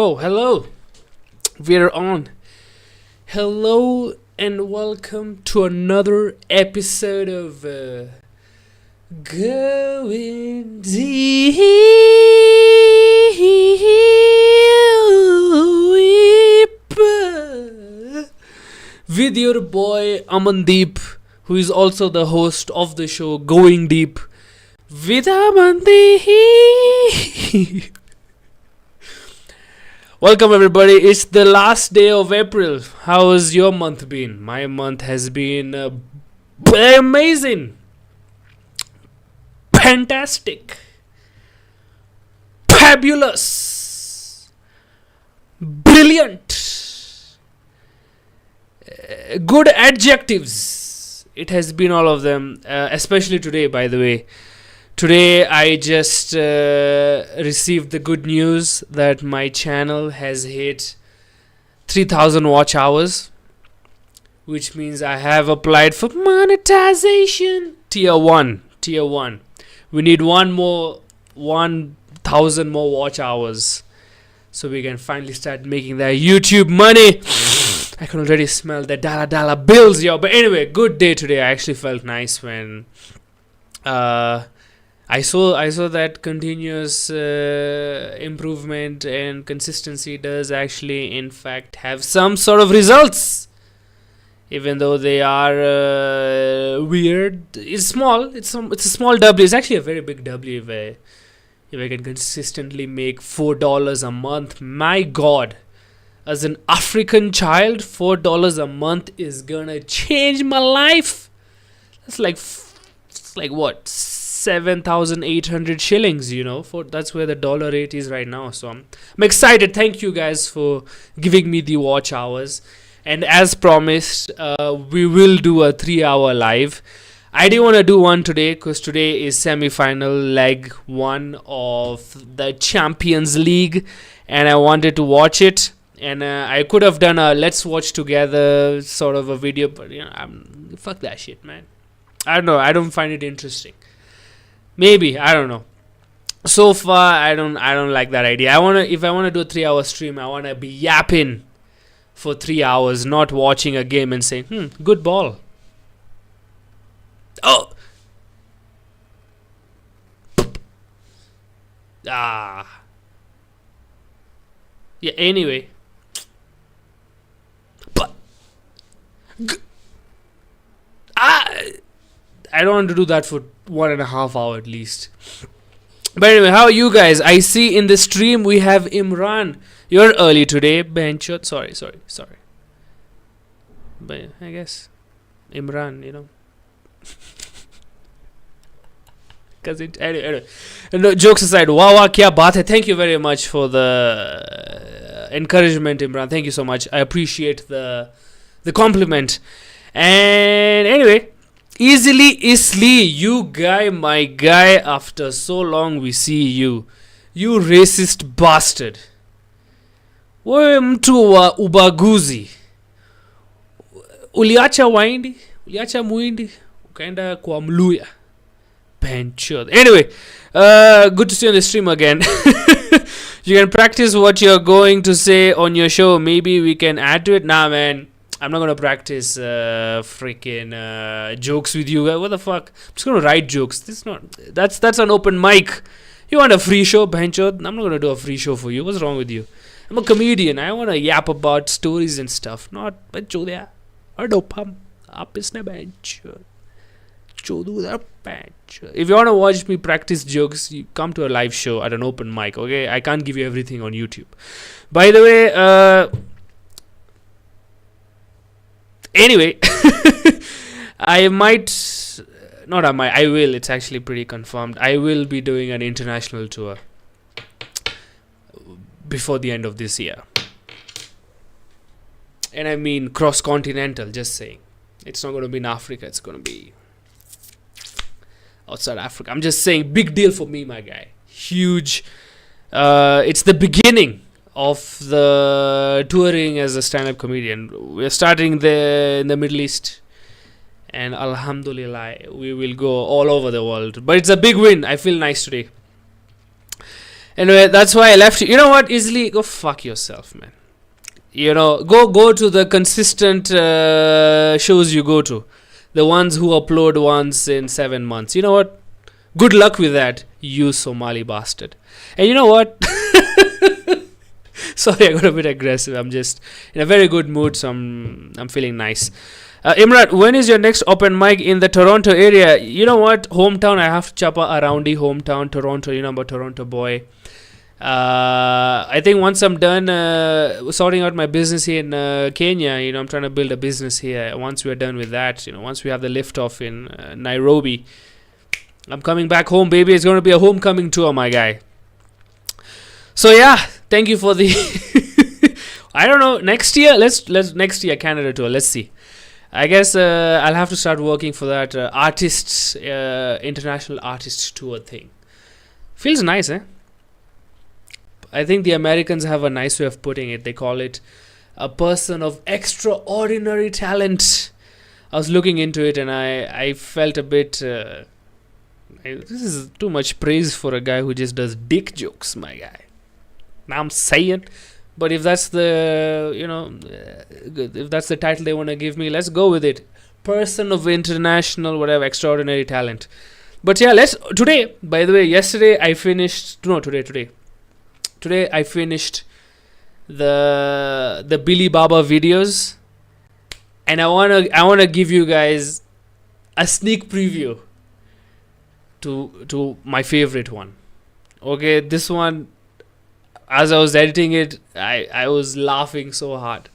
Oh, hello. We're on. Hello and welcome to another episode of Going Deep with your boy Amandeep, who is also the host of the show Going Deep with Amandeep. Welcome everybody. It's the last day of April. How has your month been? My month has been amazing, fantastic, fabulous, brilliant, good adjectives. It has been all of them, especially today, by the way. Today I just received the good news that my channel has hit 3000 watch hours, which means I have applied for monetization. Tier 1. We need 1000 more watch hours so we can finally start making that YouTube money. I can already smell the dollar bills, yo. But anyway, good day today. I actually felt nice when I saw that continuous improvement and consistency does actually, in fact, have some sort of results, even though they are weird. It's small. It's a small W. It's actually a very big W if I can consistently make $4 a month. My God, as an African child, $4 a month is gonna change my life. It's like what? 7,800 shillings, that's where the dollar rate is right now. So I'm excited. Thank you guys for giving me the watch hours, and as promised, we will do a 3-hour live. I didn't want to do one today because today is semi-final leg 1 of the Champions League, and I wanted to watch it. And I could have done a let's watch together sort of a video, but fuck that shit, man. I don't know. I don't find it interesting. Maybe, I don't know. So far, I don't like that idea. If I wanna do a 3-hour stream, I wanna be yapping for 3 hours, not watching a game and saying, good ball. Oh, yeah. Anyway, but I don't want to do that for 1.5 hours at least. But anyway, how are you guys? I see in the stream we have Imran. You're early today, Benchot. Sorry. But I guess Imran, Because anyway. No, jokes aside, wow, kya baat hai. Thank you very much for the encouragement, Imran. Thank you so much. I appreciate the compliment. And anyway, Easily Isli, you guy, my guy, after so long we see you. You racist bastard. Wewe mtu wa ubaguzi. Uliacha waindi, uliacha muindi, ukaenda kwa mluya. Benchod. Anyway, good to see you on the stream again. You can practice what you're going to say on your show. Maybe we can add to it. Nah, man. I'm not gonna practice freaking jokes with you. What the fuck? I'm just gonna write jokes. That's an open mic. You want a free show, Benchod? I'm not gonna do a free show for you. What's wrong with you? I'm a comedian. I wanna yap about stories and stuff. Not Benchodya. Ardopam. Apisne Benchod. Chodu Benchod. If you wanna watch me practice jokes, you come to a live show at an open mic. Okay? I can't give you everything on YouTube. By the way, anyway, I will, it's actually pretty confirmed. I will be doing an international tour before the end of this year. And I mean cross-continental, just saying. It's not going to be in Africa, it's going to be outside Africa. I'm just saying, big deal for me, my guy. Huge. It's the beginning of the touring as a stand-up comedian. We're starting in the Middle East, and alhamdulillah we will go all over the world. But it's a big win. I feel nice today. Anyway, that's why I left you. You know what? Easily go fuck yourself, man. Go to the consistent shows you go to, the ones who upload once in 7 months. You know what? Good luck with that, you Somali bastard. And you know what? Sorry, I got a bit aggressive. I'm just in a very good mood, so I'm feeling nice. Imran, when is your next open mic in the Toronto area? You know what? Hometown, I have to chop around the hometown, Toronto. You know, I'm a Toronto boy. I think once I'm done sorting out my business here in Kenya, I'm trying to build a business here. Once we're done with that, once we have the lift off in Nairobi, I'm coming back home, baby. It's going to be a homecoming tour, my guy. So yeah, thank you for the I don't know, next year, let's next year Canada tour. Let's see. I guess I'll have to start working for that international artist tour thing. Feels nice, eh? I think the Americans have a nice way of putting it. They call it a person of extraordinary talent. I was looking into it and I felt a bit... this is too much praise for a guy who just does dick jokes, my guy. Now I'm saying... But if that's the, if that's the title they want to give me, let's go with it. Person of international, whatever, extraordinary talent. But yeah, today, by the way, yesterday I finished... No, today. Today I finished the Billy Baba videos, and I wanna give you guys a sneak preview to my favorite one. Okay, this one, as I was editing it, I was laughing so hard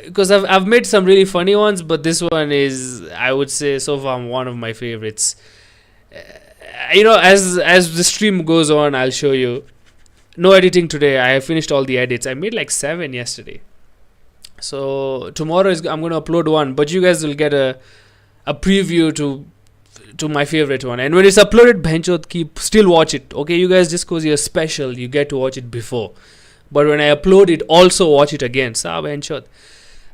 because I've made some really funny ones, but this one is, I would say, so far one of my favorites. As the stream goes on, I'll show you. No editing today. I have finished all the edits. I made like 7 yesterday. So tomorrow I'm going to upload one, but you guys will get a preview to my favorite one. And when it's uploaded, Benchot, still watch it. Okay, you guys, just because you're special, you get to watch it before. But when I upload it, also watch it again. Benchot.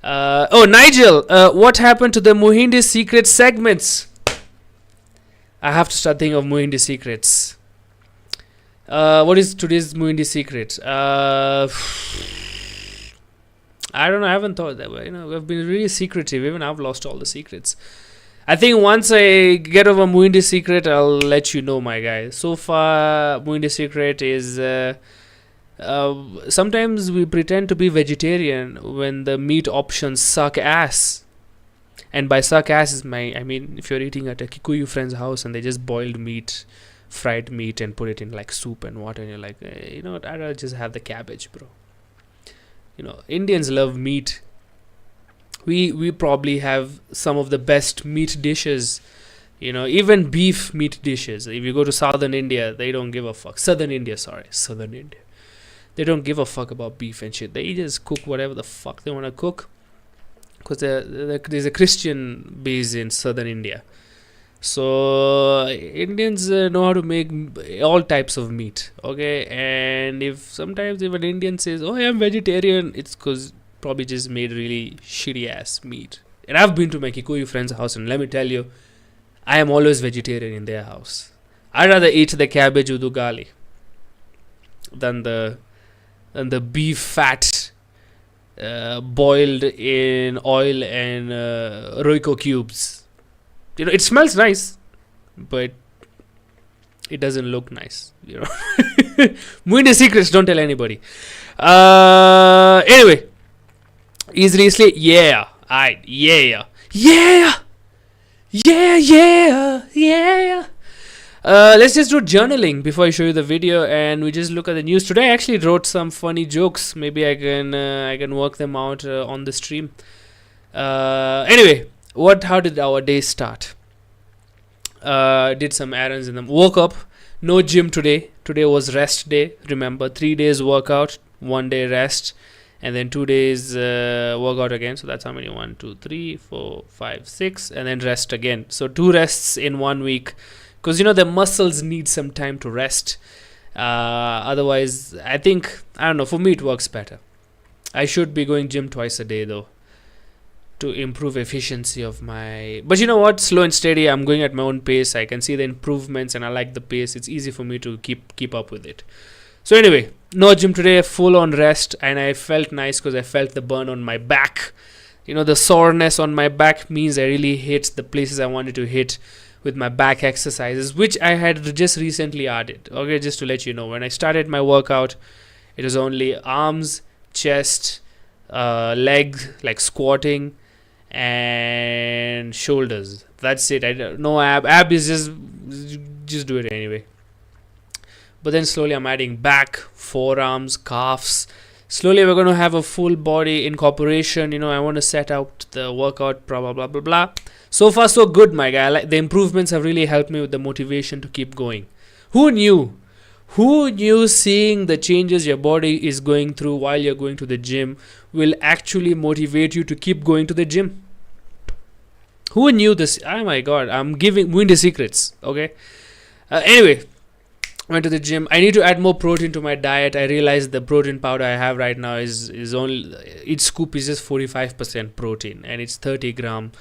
Nigel, what happened to the Muhindi Secret segments? I have to start thinking of Muhindi Secrets. What is today's Muhindi Secret? I don't know. I haven't thought that way. We've been really secretive. Even I've lost all the secrets. I think once I get over Muhindi Secret, I'll let you know, my guy. So far, Muhindi Secret is... sometimes we pretend to be vegetarian when the meat options suck ass. And by suck ass I mean if you're eating at a Kikuyu friend's house and they just boiled meat, fried meat, and put it in like soup and water, and you're like, you know what, I'd rather just have the cabbage, bro. Indians love meat. We probably have some of the best meat dishes. Even beef meat dishes. If you go to southern India, they don't give a fuck. Southern India. They don't give a fuck about beef and shit. They just cook whatever the fuck they want to cook. Because there's a Christian base in southern India. So Indians know how to make all types of meat. Okay, and if an Indian says, oh, I'm vegetarian, it's because probably just made really shitty ass meat. And I've been to my Kikuyu friend's house, and let me tell you, I am always vegetarian in their house. I'd rather eat the cabbage with ugali than the beef fat boiled in oil and Royco cubes. It smells nice, but it doesn't look nice. Muhindi Secrets, don't tell anybody. Anyway, easily, yeah. Let's just do journaling before I show you the video, and we just look at the news. Today I actually wrote some funny jokes. Maybe I can work them out on the stream. Anyway, how did our day start? Did some errands in them. Woke up. No gym today. Today was rest day. Remember, 3 days workout, 1 day rest, and then 2 days workout again. So that's how many? 1, 2, 3, 4, 5, 6, and then rest again. So 2 rests in 1 week. Because the muscles need some time to rest. Otherwise, I don't know, for me it works better. I should be going gym twice a day though. to improve efficiency of my. But you know what? Slow and steady. I'm going at my own pace. I can see the improvements, and I like the pace. It's easy for me to keep up with it. So anyway, no gym today. Full on rest, and I felt nice because I felt the burn on my back. The soreness on my back means I really hit the places I wanted to hit with my back exercises, which I had just recently added. Okay, just to let you know, when I started my workout, it was only arms, chest, legs, like squatting, and shoulders. That's it. I don't, no ab is just do it anyway. But then slowly I'm adding back, forearms, calves. Slowly we're going to have a full body incorporation. I want to set out the workout, blah blah blah blah. So far so good, my guy. The improvements have really helped me with the motivation to keep going. Who knew seeing the changes your body is going through while you're going to the gym will actually motivate you to keep going to the gym? Who knew this? Oh my god, I'm giving the secrets. Okay. Anyway, went to the gym. I need to add more protein to my diet. I realized the protein powder I have right now is only, each scoop is just 45% protein, and it's 30 gram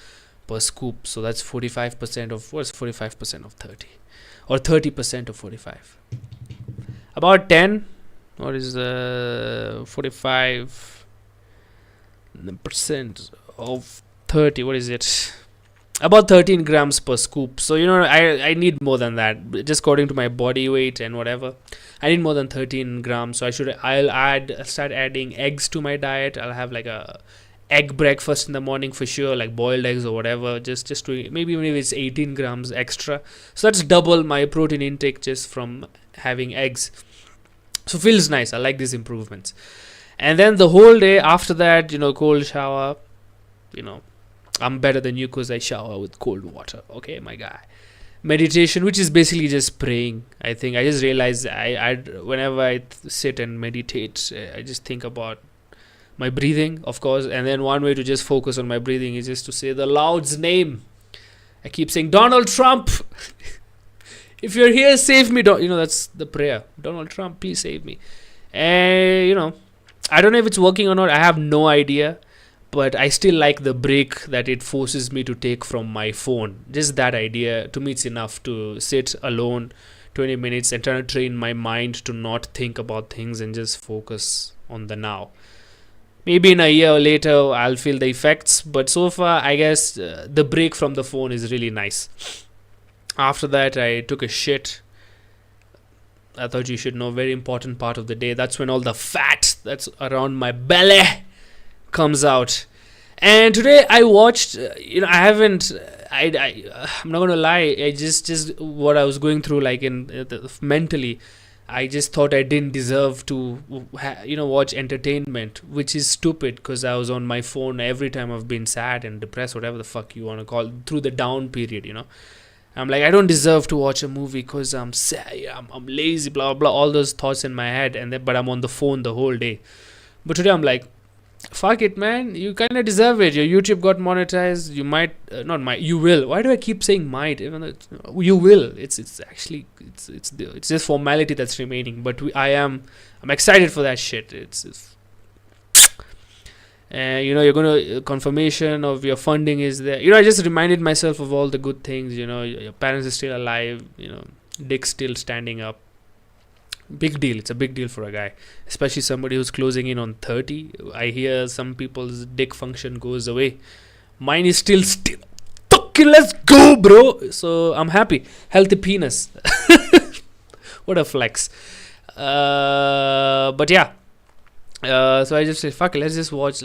per scoop. So that's 45% of, what's 45% of 30? Or 30% of 45? About 10. What is 45% of 30? What is it? About 13 grams per scoop. So I need more than that, just according to my body weight and whatever. I need more than 13 grams. So I'll start adding eggs to my diet. I'll have like a egg breakfast in the morning for sure, like boiled eggs or whatever, just to maybe even if it's 18 grams extra. So that's double my protein intake just from having eggs. So feels nice. I like these improvements. And then the whole day after that, cold shower, I'm better than you because I shower with cold water. Okay, my guy. Meditation, which is basically just praying. I think I just realized whenever I sit and meditate, I just think about my breathing, of course. And then one way to just focus on my breathing is just to say the Lord's name. I keep saying, Donald Trump, if you're here, save me. That's the prayer. Donald Trump, please save me. And, I don't know if it's working or not. I have no idea. But I still like the break that it forces me to take from my phone. Just that idea, to me, it's enough to sit alone 20 minutes and try to train my mind to not think about things and just focus on the now. Maybe in a year or later, I'll feel the effects. But so far, I guess the break from the phone is really nice. After that, I took a shit. I thought you should know, very important part of the day. That's when all the fat that's around my belly comes out. And today I watched, I'm not gonna lie, I just what I was going through, like mentally, I just thought I didn't deserve to watch entertainment, which is stupid because I was on my phone every time I've been sad and depressed, whatever the fuck you want to call, through the down period. I'm like, I don't deserve to watch a movie because I'm sad, I'm lazy, blah blah, all those thoughts in my head, but I'm on the phone the whole day. But today I'm like, fuck it, man, you kind of deserve it. Your YouTube got monetized. You might you will. Why do I keep saying might, even though you will? It's just formality that's remaining, but I'm excited for that shit. You're gonna, confirmation of your funding is there. I just reminded myself of all the good things. Your parents are still alive, dick still standing up. Big deal. It's a big deal for a guy, especially somebody who's closing in on 30. I hear some people's dick function goes away. Mine is still fucking, let's go, bro. So I'm happy. Healthy penis. What a flex. But yeah. So I just said, fuck it, let's just watch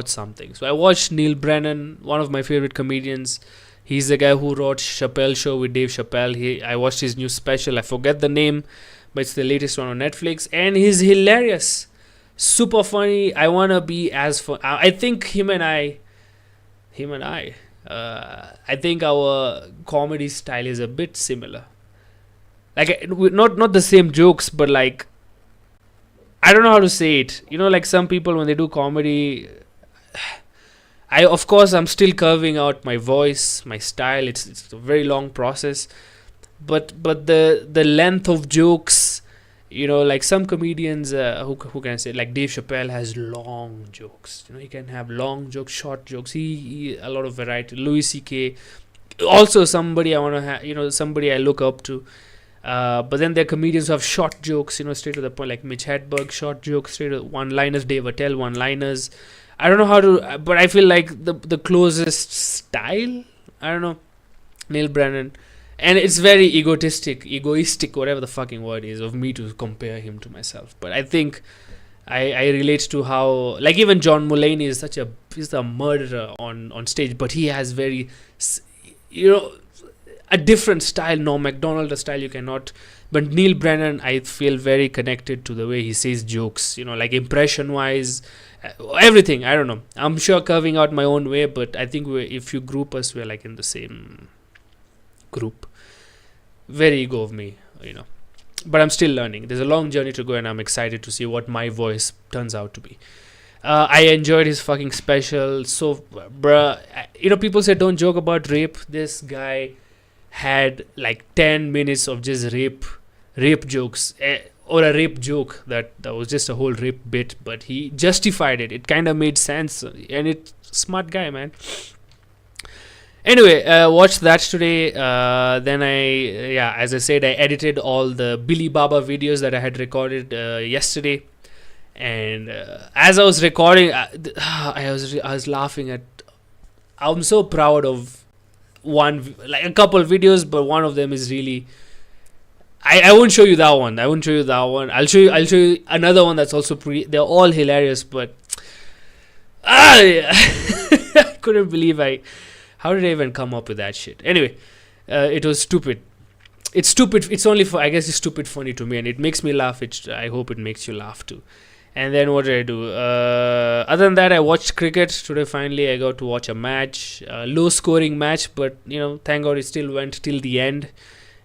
something. So I watched Neil Brennan, one of my favorite comedians. He's the guy who wrote Chappelle Show with Dave Chappelle. I watched his new special. I forget the name, but it's the latest one on Netflix, and he's hilarious, super funny. I want to be as fun. I think him and I, I think our comedy style is a bit similar. Like, not the same jokes, but like, I don't know how to say it. Like some people when they do comedy, I'm still curving out my voice, my style. It's a very long process. But the length of jokes Like some comedians, who can I say, like Dave Chappelle has long jokes. He can have long jokes, short jokes. He a lot of variety. Louis C.K. also somebody I want to have, somebody I look up to. But then there are comedians who have short jokes, straight to the point, like Mitch Hedberg, short jokes, straight to one-liners. Dave Attell, one-liners. I don't know how to, but I feel like the closest style, I don't know, Neil Brennan. And it's very egoistic, whatever the fucking word is, of me to compare him to myself. But I think I relate to how, like, even John Mulaney is he's a murderer on stage, but he has very, a different style. No, McDonald, a style you cannot. But Neil Brennan, I feel very connected to the way he says jokes, like impression wise, everything. I don't know. I'm sure curving out my own way, but I think if you group us, we're like in the same group. Very ego of me, but I'm still learning. There's a long journey to go, and I'm excited to see what my voice turns out to be. I enjoyed his fucking special. So, bruh, people say don't joke about rape. This guy had like 10 minutes of just rape jokes, or a rape joke that was just a whole rape bit, but he justified it. It kind of made sense, and it's smart guy, man. Anyway, watched that today. Then as I said, I edited all the Billy Baba videos that I had recorded yesterday. And as I was recording, I was laughing at. I'm so proud of a couple of videos, but one of them is really. I won't show you that one. I'll show you another one that's also they're all hilarious, but I couldn't believe how did I even come up with that shit? Anyway, it was stupid. It's stupid. It's only I guess it's stupid funny to me, and it makes me laugh. I hope it makes you laugh too. And then what did I do? Other than that, I watched cricket today. Finally, I got to watch a match, low scoring match, but thank God it still went till the end.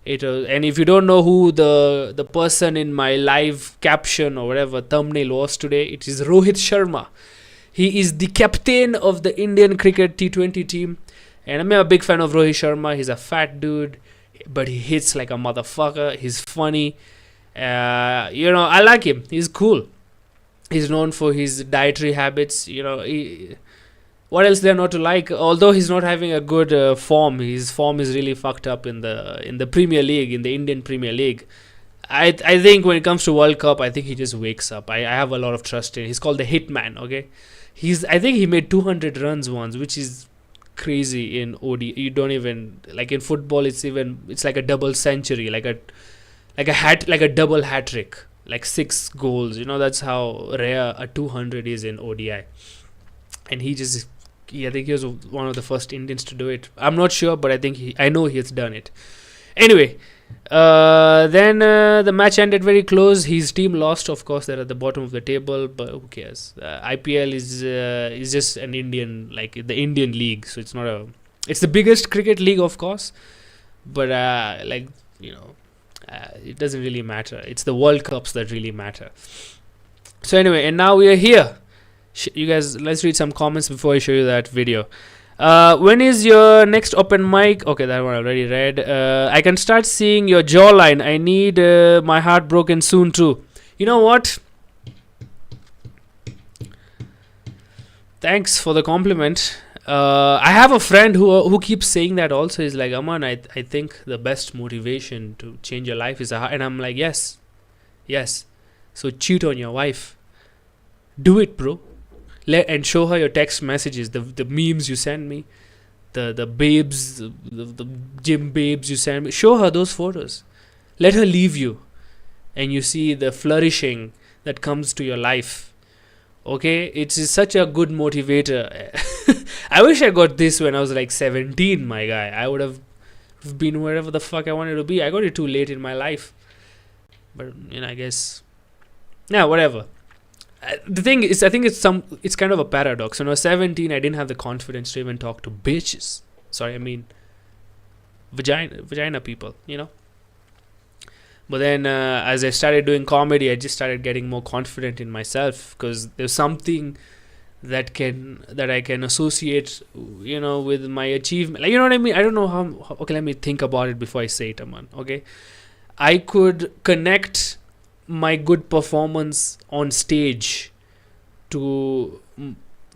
And if you don't know who the person in my live caption or whatever thumbnail was today, it is Rohit Sharma. He is the captain of the Indian cricket T20 team. And I'm a big fan of Rohit Sharma. He's a fat dude, but he hits like a motherfucker. He's funny. I like him. He's cool. He's known for his dietary habits. What else there not to like? Although he's not having a good form, his form is really fucked up in the Premier League, in the Indian Premier League. I think when it comes to World Cup, I think he just wakes up. I have a lot of trust in him. He's called the Hitman. Okay, I think he made 200 runs once, which is crazy in OD. You don't even like in football. It's like a double century, like a double hat trick, like 6 goals. That's how rare a 200 is in ODI. And I think he was one of the first Indians to do it. I'm not sure, but I know he has done it. Anyway, then the match ended very close. His team lost, of course. They're at the bottom of the table, but who cares? IPL is just an Indian, like the Indian league, so it's not it's the biggest cricket league, of course, but it doesn't really matter. It's the World Cups that really matter. So anyway, and now we are here. You guys, let's read some comments before I show you that video. When is your next open mic? Okay, that one I already read. I can start seeing your jawline. I need my heart broken soon too. You know what? Thanks for the compliment. I have a friend who keeps saying that also. He's like, Aman, I think the best motivation to change your life is a heart. And I'm like, yes. So cheat on your wife. Do it, bro. And show her your text messages, the memes you send me, the babes, the gym babes you send me. Show her those photos. Let her leave you, and you see the flourishing that comes to your life. Okay, it's such a good motivator. I wish I got this when I was like 17, my guy. I would have been wherever the fuck I wanted to be. I got it too late in my life, but I guess, yeah, whatever. The thing is, I think it's kind of a paradox. When I was 17, I didn't have the confidence to even talk to bitches. Sorry, I mean vagina people, But then as I started doing comedy, I just started getting more confident in myself, because there's something that I can associate, with my achievement. Like, you know what I mean? I don't know how. Okay, let me think about it before I say it, man. Okay, I could connect my good performance on stage to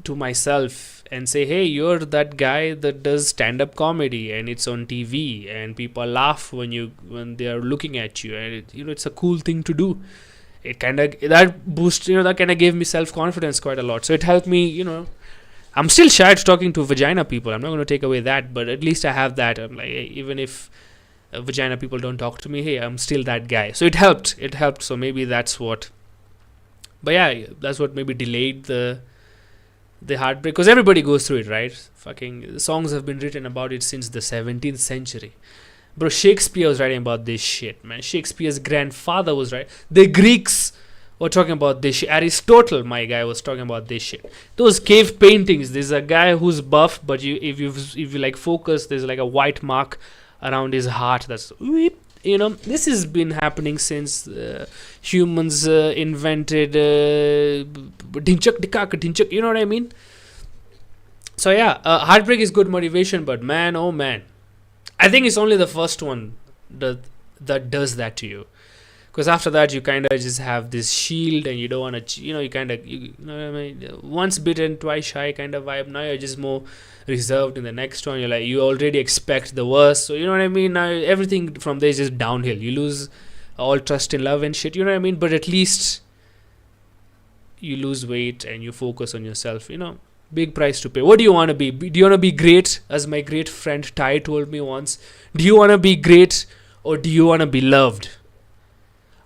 to myself and say, hey, you're that guy that does stand-up comedy and it's on TV and people laugh when they are looking at you, and it's a cool thing to do. It kind of that boost, that kind of gave me self-confidence quite a lot. So it helped me. I'm still shy to talking to vagina people. I'm not going to take away that, but at least I have that. I'm like, hey, even if vagina people don't talk to me, hey, I'm still that guy. So it helped. So maybe that's what. But yeah, that's what maybe delayed the heartbreak, because everybody goes through it, right? Fucking songs have been written about it since the 17th century. Bro, Shakespeare was writing about this shit, man. Shakespeare's grandfather was right. The Greeks were talking about this shit. Aristotle, my guy, was talking about this shit. Those cave paintings, there's a guy who's buff, but if you like focus, there's like a white mark around his heart. That's this has been happening since humans invented dinchak, you know what I mean? So yeah, heartbreak is good motivation, but man, oh man, I think it's only the first one that does that to you, because after that you kind of just have this shield and you don't want to, you know what I mean, once bitten twice shy kind of vibe. Now you're just more reserved in the next one. You're like, you already expect the worst, so you know what I mean. Now everything from there is just downhill. You lose all trust in love and shit, you know what I mean. But at least you lose weight and you focus on yourself. Big price to pay. What do you want to be? Do you want to be great, as my great friend Ty told me once? Do you want to be great, or do you want to be loved?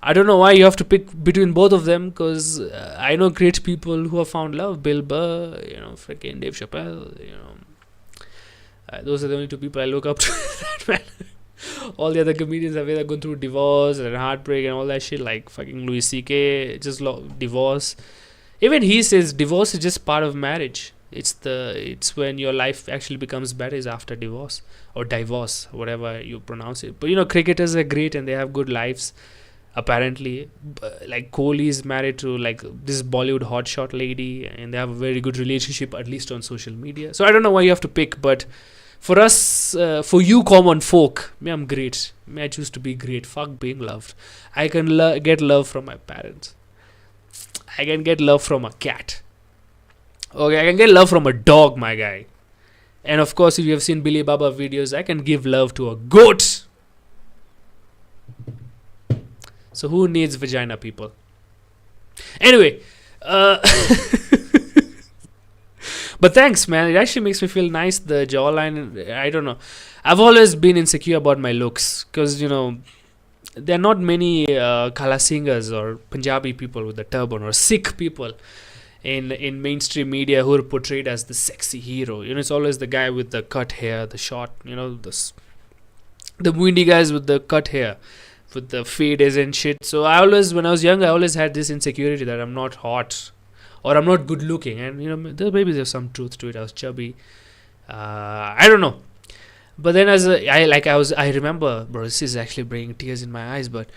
I don't know why you have to pick between both of them, because I know great people who have found love. Bill Burr, freaking Dave Chappelle, those are the only two people I look up to. That man. All the other comedians have either gone through divorce and heartbreak and all that shit, like fucking Louis C.K. just divorce. Even he says divorce is just part of marriage. It's when your life actually becomes better is after divorce or divorce, whatever you pronounce it. But cricketers are great and they have good lives. Apparently, like Kohli is married to like this Bollywood hotshot lady, and they have a very good relationship, at least on social media. So I don't know why you have to pick, but for us, for you common folk, I'm great. I choose to be great. Fuck being loved. I can get love from my parents. I can get love from a cat. Okay, I can get love from a dog, my guy. And of course, if you have seen Billy Baba videos, I can give love to a goat. So who needs vagina people? Anyway, but thanks, man. It actually makes me feel nice. The jawline, I don't know. I've always been insecure about my looks, because there are not many Kala singers or Punjabi people with a turban, or Sikh people in mainstream media who are portrayed as the sexy hero. It's always the guy with the cut hair, the short, the windy guys with the cut hair, with the fades and shit. So when I was young, I always had this insecurity that I'm not hot or I'm not good looking. And maybe there's some truth to it. I was chubby. I don't know. But then I remember, bro, this is actually bringing tears in my eyes. But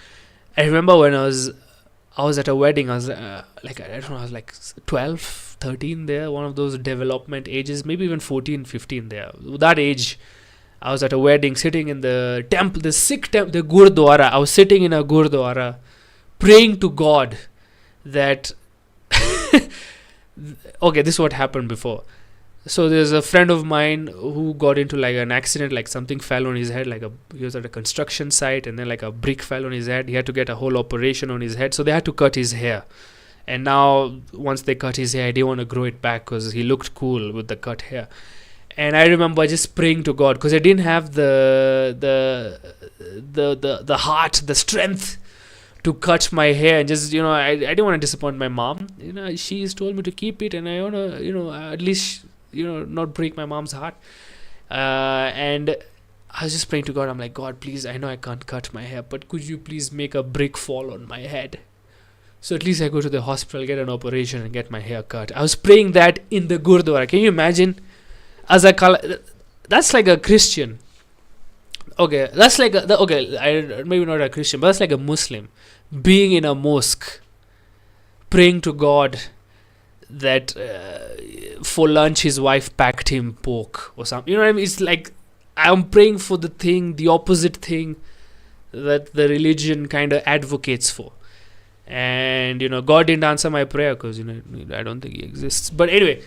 I remember when I was at a wedding. I was I don't know, I was like 12, 13 there. One of those development ages, maybe even 14, 15 there. That age. I was at a wedding, sitting in the temple, the Sikh temple, the Gurdwara. I was sitting in a Gurdwara, praying to God that... Okay, this is what happened before. So there's a friend of mine who got into like an accident, like something fell on his head, he was at a construction site, and then like a brick fell on his head. He had to get a whole operation on his head, so they had to cut his hair. And now, once they cut his hair, I didn't want to grow it back because he looked cool with the cut hair. And I remember just praying to God, because I didn't have the heart, the strength to cut my hair. And just, I didn't want to disappoint my mom. She's told me to keep it, and I want to, at least, not break my mom's heart. And I was just praying to God. I'm like, God, please, I know I can't cut my hair, but could you please make a brick fall on my head? So at least I go to the hospital, get an operation, and get my hair cut. I was praying that in the Gurdwara. Can you imagine? That's like a Christian. Okay, that's like maybe not a Christian, but that's like a Muslim being in a mosque, praying to God that for lunch his wife packed him pork or something. You know what I mean? It's like I'm praying for the opposite thing that the religion kind of advocates for. And God didn't answer my prayer because I don't think he exists. But anyway,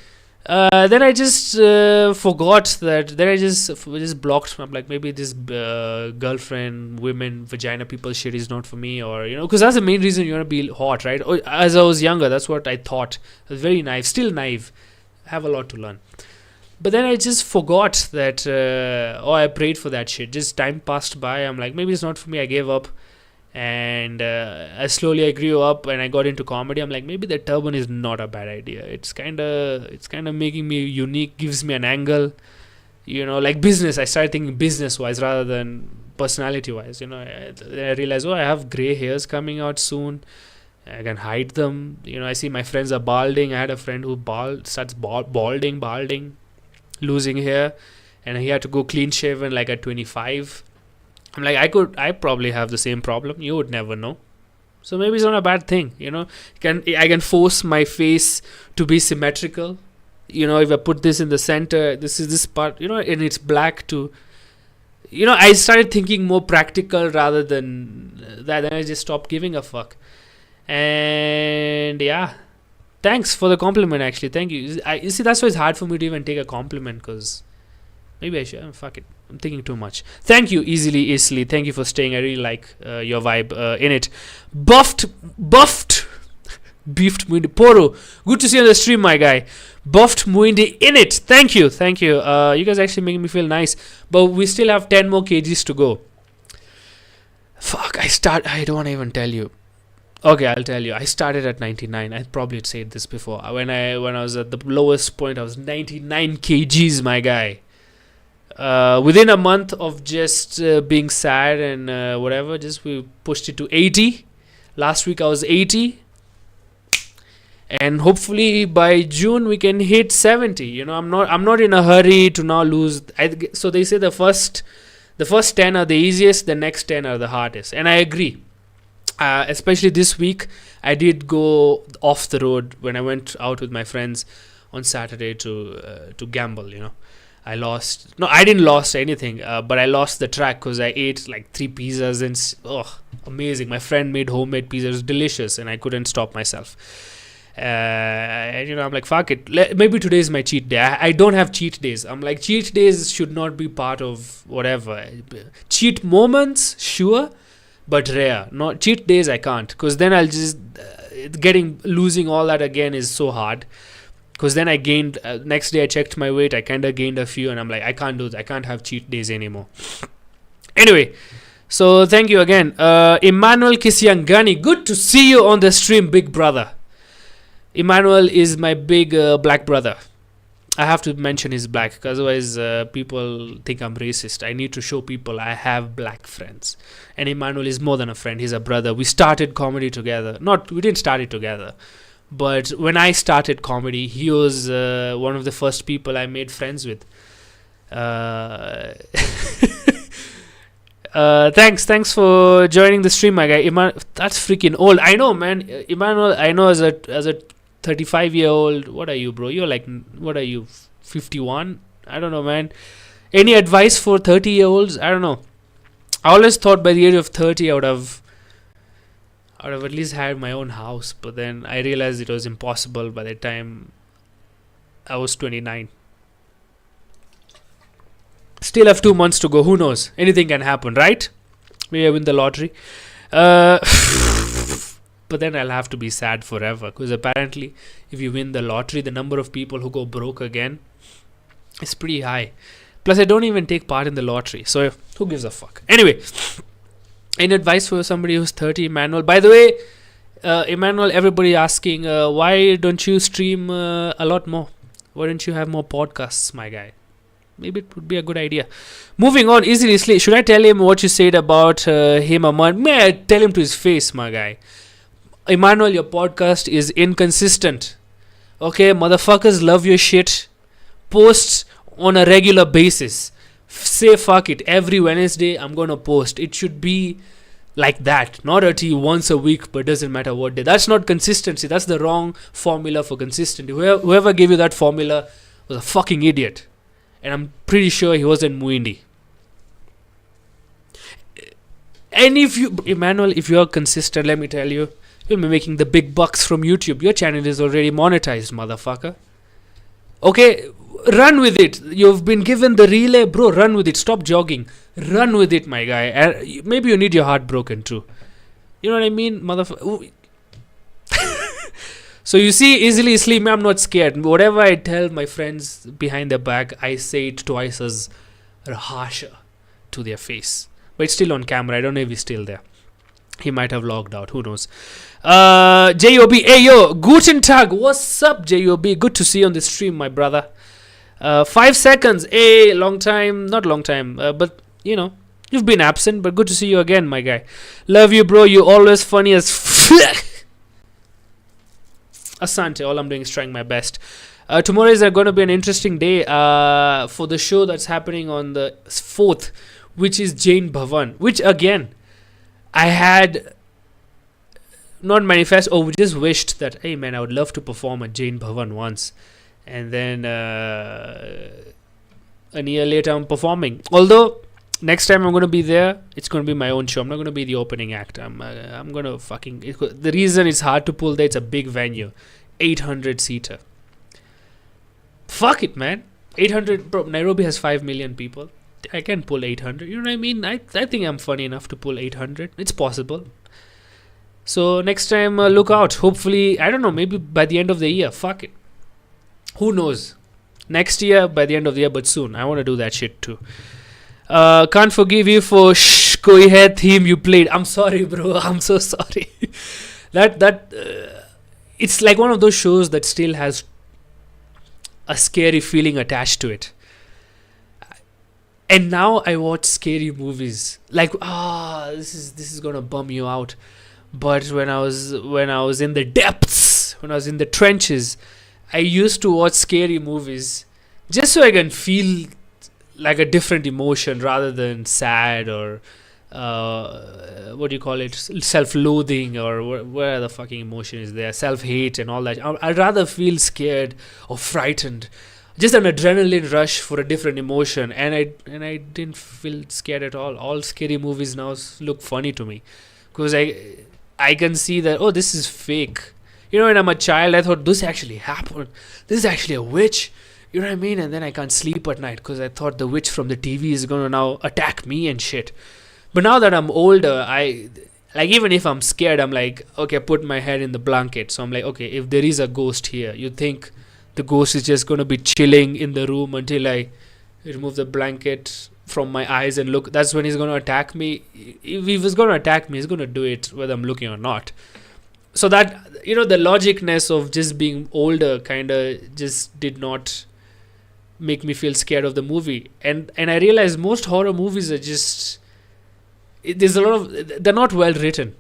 then I just forgot that. Then I just blocked. I'm like, maybe this girlfriend, women, vagina people shit is not for me, or because that's the main reason you want to be hot, right? As I was younger, that's what I thought. I was very naive, still naive. I have a lot to learn. But then I just forgot that. I prayed for that shit. Just time passed by. I'm like, maybe it's not for me. I gave up. And I grew up and I got into comedy. I'm like, maybe the turban is not a bad idea. It's kind of making me unique, gives me an angle, like business. I started thinking business wise rather than personality wise. I realized, I have gray hairs coming out soon. I can hide them. I see my friends are balding. I had a friend who starts balding, losing hair, and he had to go clean shaven like at 25. I'm like, I probably have the same problem. You would never know. So maybe it's not a bad thing, I can force my face to be symmetrical. If I put this in the center, this part, and it's black to, I started thinking more practical rather than that. Then I just stopped giving a fuck. And yeah, thanks for the compliment. Actually, thank you. You see, that's why it's hard for me to even take a compliment, because maybe I should. Fuck it. I'm thinking too much. Thank you, Easily. Thank you for staying. I really like your vibe in it. Beefed Muindi. Poro, good to see you on the stream, my guy. Buffed Muindi in it. Thank you. You guys actually making me feel nice. But we still have 10 more kgs to go. Fuck, I don't want to even tell you. Okay, I'll tell you. I started at 99. I probably said this before. When I was at the lowest point, I was 99 kgs, my guy. Within a month of just being sad and whatever, just we pushed it to 80. Last week I was 80, and hopefully by June we can hit 70. I'm not in a hurry to now lose. So they say the first 10 are the easiest, the next 10 are the hardest, and I agree. Especially this week, I did go off the road when I went out with my friends on Saturday to gamble. I didn't lose anything, but I lost the track because I ate like 3 pizzas and amazing. My friend made homemade pizza. It was delicious and I couldn't stop myself. I'm like, fuck it. Maybe today is my cheat day. I don't have cheat days. I'm like, cheat days should not be part of whatever. Cheat moments, sure, but rare. Not cheat days, I can't, because then I'll just losing all that again is so hard. Because then I gained, next day I checked my weight, I kind of gained a few, and I'm like, I can't do that. I can't have cheat days anymore. Anyway, so thank you again. Emmanuel Kisiangani, good to see you on the stream, big brother. Emmanuel is my big black brother. I have to mention he's black, because otherwise people think I'm racist. I need to show people I have black friends. And Emmanuel is more than a friend, he's a brother. We started comedy together. We didn't start it together. But when I started comedy, he was one of the first people I made friends with. Thanks for joining the stream, my guy. That's freaking old. I know, man. Emmanuel, I know as a 35-year-old. What are you, bro? You're like, what are you, 51? I don't know, man. Any advice for 30-year-olds? I don't know. I always thought by the age of 30, I would have at least had my own house, but then I realized it was impossible by the time I was 29. Still have 2 months to go. Who knows? Anything can happen, right? Maybe I win the lottery. But then I'll have to be sad forever, because apparently if you win the lottery, the number of people who go broke again is pretty high. Plus I don't even take part in the lottery, so who gives a fuck? Anyway, any advice for somebody who's 30, Emmanuel? By the way, Emmanuel, everybody asking, why don't you stream a lot more? Why don't you have more podcasts, my guy? Maybe it would be a good idea. Moving on, easily. Should I tell him what you said about him, Aman? May I tell him to his face, my guy? Emmanuel, your podcast is inconsistent. Okay, motherfuckers love your shit. Post on a regular basis. Say fuck it. Every Wednesday, I'm gonna post. It should be like that. Not once a week, but doesn't matter what day. That's not consistency. That's the wrong formula for consistency. Whoever gave you that formula was a fucking idiot. And I'm pretty sure he wasn't Muindi. And Emmanuel, if you're consistent, let me tell you, You'll be making the big bucks from YouTube. Your channel is already monetized, motherfucker. Okay, run with it. You've been given the relay, bro. Run with it. Stop jogging. Run with it, my guy. And maybe you need your heart broken too. You know what I mean, motherfucker? So you see, easily sleep. I'm not scared. Whatever I tell my friends behind their back, I say it twice as harsher to their face. But it's still on camera. I don't know if he's still there. He might have logged out. Who knows? J.O.B. Hey, yo. Guten Tag. What's up, J.O.B.? Good to see you on the stream, my brother. 5 seconds. Hey, long time. Not long time. But, you know, you've been absent. But good to see you again, my guy. Love you, bro. You always funny as Asante. All I'm doing is trying my best. Tomorrow is going to be an interesting day for the show that's happening on the 4th, which is Jain Bhavan. Which, again, I had not manifest or just wished that, hey man, I would love to perform at Jain Bhavan once. And then a year later I'm performing. Although next time I'm going to be there, it's going to be my own show. I'm not going to be the opening act. I'm going to the reason it's hard to pull there, it's a big venue. 800 seater. Fuck it, man. 800, bro, Nairobi has 5 million people. I can pull 800. You know what I mean? I think I'm funny enough to pull 800. It's possible. So next time, look out. Hopefully, I don't know, maybe by the end of the year. Fuck it. Who knows? Next year, by the end of the year, but soon. I want to do that shit too. Can't forgive you for Shh Koi Hai theme you played. I'm sorry, bro. I'm so sorry. It's like one of those shows that still has a scary feeling attached to it. And now I watch scary movies. Like, this is gonna bum you out. But when I was in the depths, when I was in the trenches, I used to watch scary movies just so I can feel like a different emotion rather than sad or what do you call it, self-loathing or where the fucking emotion is there, self-hate and all that. I'd rather feel scared or frightened, just an adrenaline rush for a different emotion, and I didn't feel scared at all. All scary movies now look funny to me because I can see that, oh, this is fake. You know, when I'm a child, I thought this actually happened. This is actually a witch. You know what I mean? And then I can't sleep at night because I thought the witch from the TV is going to now attack me and shit. But now that I'm older, even if I'm scared, I'm like, okay, put my head in the blanket. So I'm like, okay, if there is a ghost here, you think the ghost is just going to be chilling in the room until I remove the blanket from my eyes and look? That's when he's going to attack me. If he's going to attack me, he's going to do it whether I'm looking or not. So that, you know, the logicness of just being older kind of just did not make me feel scared of the movie. And I realized most horror movies are just, there's a lot of, they're not well written.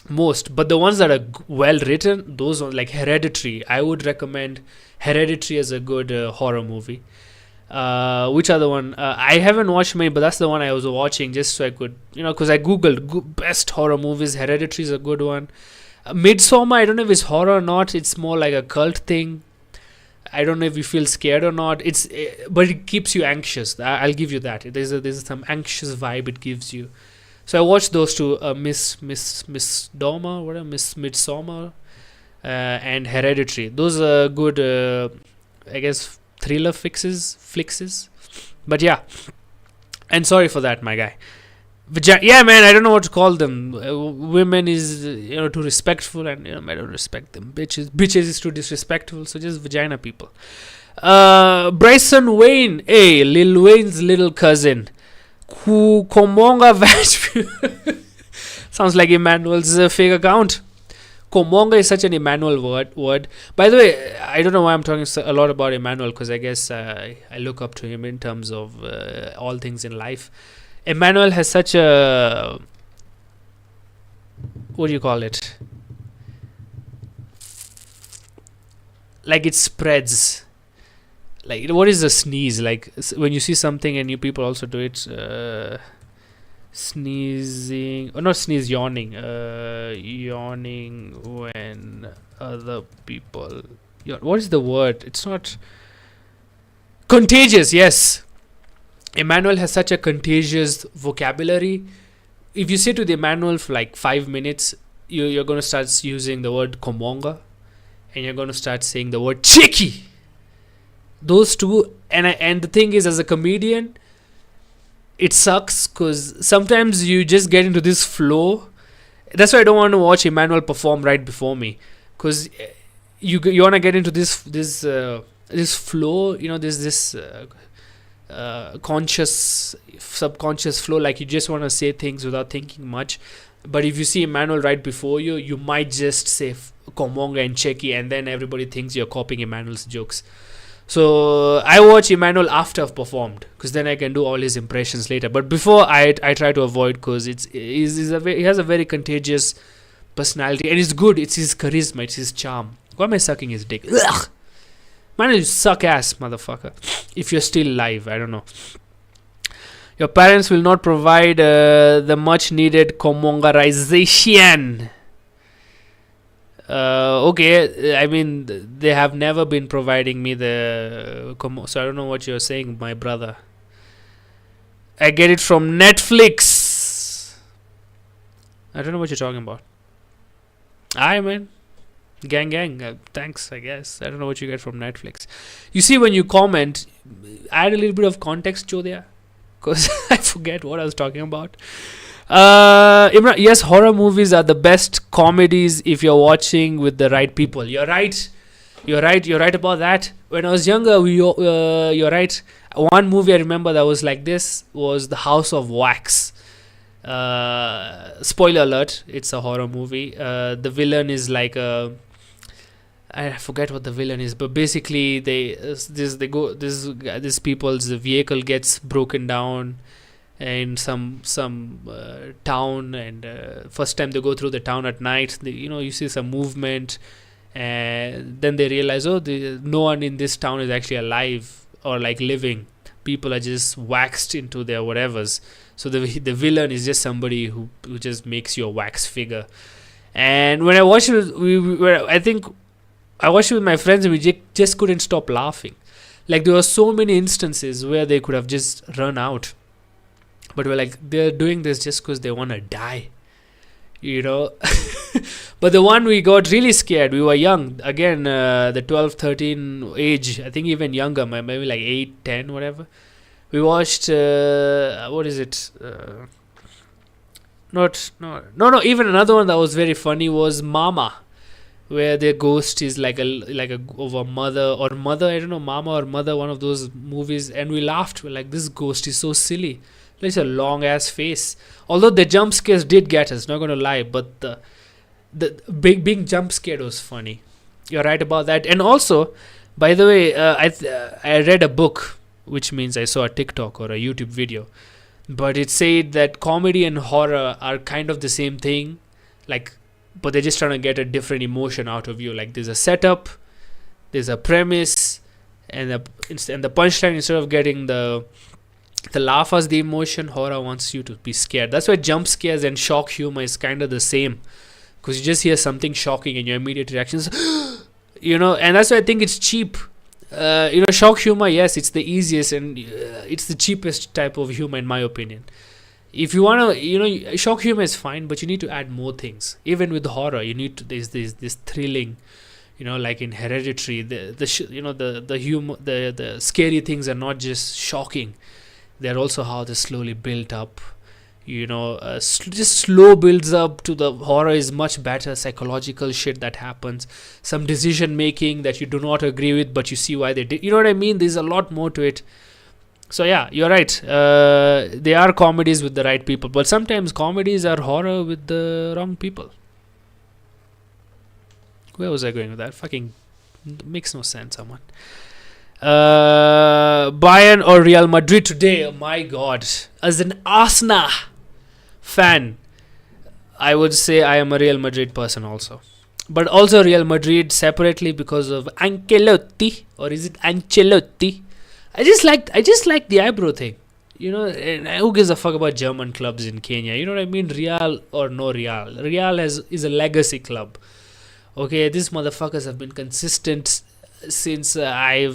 Most, but the ones that are well written, those are like Hereditary. I would recommend Hereditary as a good horror movie. Which other one? I haven't watched many, but that's the one I was watching just so I could, you know, because I googled best horror movies. Hereditary is a good one. Midsommar, I don't know if it's horror or not. It's more like a cult thing. I don't know if you feel scared or not. But it keeps you anxious. I'll give you that. There's some anxious vibe it gives you. So I watched those two, Miss Midsommar, and Hereditary. Those are good, I guess, thriller flicks. But yeah, and sorry for that, my guy. Yeah, man, I don't know what to call them. Women is, you know, too respectful, and you know, I don't respect them. Bitches is too disrespectful. So just vagina people. Bryson Wayne, hey, Lil Wayne's little cousin. Komonga Vach. Sounds like Emmanuel's fake account. Komonga is such an Emmanuel word. By the way, I don't know why I'm talking a lot about Emmanuel, because I guess I look up to him in terms of all things in life. Emmanuel has such a, what do you call it? Like it spreads. Like, what is a sneeze? Like when you see something and you people also do it. Sneezing, or not sneeze, yawning. Yawning when other people. What is the word? It's not contagious. Yes, Emmanuel has such a contagious vocabulary. If you sit with Emmanuel for like 5 minutes, you're going to start using the word Komonga, and you're going to start saying the word Cheki. Those two, and the thing is, as a comedian, it sucks because sometimes you just get into this flow. That's why I don't want to watch Emmanuel perform right before me, because you want to get into this flow. This conscious, subconscious flow. Like you just want to say things without thinking much. But if you see Emmanuel right before you, you might just say Komonga and Cheki, and then everybody thinks you're copying Emmanuel's jokes. So I watch Emmanuel after I've performed, because then I can do all his impressions later. But before, I try to avoid, because he has a very contagious personality, and it's good. It's his charisma, it's his charm. Why am I sucking his dick? Ugh! Man, you suck ass, motherfucker. If you're still live, I don't know. Your parents will not provide the much needed Komongarization. Okay, I mean, they have never been providing me so I don't know what you're saying, my brother. I get it from Netflix. I don't know what you're talking about. Aye, man. Gang. Thanks, I guess. I don't know what you get from Netflix. You see, when you comment, add a little bit of context, Chodia, because I forget what I was talking about. Imran, yes, horror movies are the best comedies if you're watching with the right people. You're right about that. When I was younger, you're right. One movie I remember that was like this was The House of Wax. Spoiler alert, it's a horror movie. The villain is like I forget what the villain is, but basically this people's vehicle gets broken down in some town, and first time they go through the town at night, you see some movement, and then they realize, no one in this town is actually alive or like living. People are just waxed into their whatevers. So the villain is just somebody who just makes you a wax figure. And when I watched it, I think I watched it with my friends, and we just couldn't stop laughing. Like there were so many instances where they could have just run out. But we're like, they're doing this just because they want to die, But the one we got really scared, we were young. Again, the 12, 13 age, I think even younger, maybe like 8, 10, whatever. We watched, what is it? No. Even another one that was very funny was Mama, where their ghost is like a over mother, I don't know, Mama or Mother, one of those movies. And we laughed. We're like, this ghost is so silly. It's a long ass face. Although the jump scares did get us, not gonna lie, but the big jump scare was funny. You're right about that. And also, by the way, I read a book, which means I saw a TikTok or a YouTube video, but it said that comedy and horror are kind of the same thing, like, but they're just trying to get a different emotion out of you. Like there's a setup, there's a premise, and the punchline, instead of getting the laugh as the emotion, horror wants you to be scared. That's why jump scares and shock humor is kind of the same, because you just hear something shocking and your immediate reactions, and that's why I think it's cheap. Shock humor, yes, it's the easiest and it's the cheapest type of humor in my opinion. If you want to, shock humor is fine, but you need to add more things. Even with horror, you need to, there's this thrilling, like in Hereditary, the humor, the scary things are not just shocking. They're also how they slowly build up. Just slow builds up to the horror is much better. Psychological shit that happens, some decision making that you do not agree with, but you see why they did. You know what I mean? There's a lot more to it. So yeah, you're right. They are comedies with the right people, but sometimes comedies are horror with the wrong people. Where was I going with that? Fucking makes no sense, someone. Bayern or Real Madrid today? Oh my god. As an Arsenal fan, I would say I am a Real Madrid person also. But also Real Madrid separately because of Ancelotti. Or is it Ancelotti? I just like the eyebrow thing. And who gives a fuck about German clubs in Kenya? You know what I mean? Real or no Real. Real is a legacy club. Okay, these motherfuckers have been consistent since Real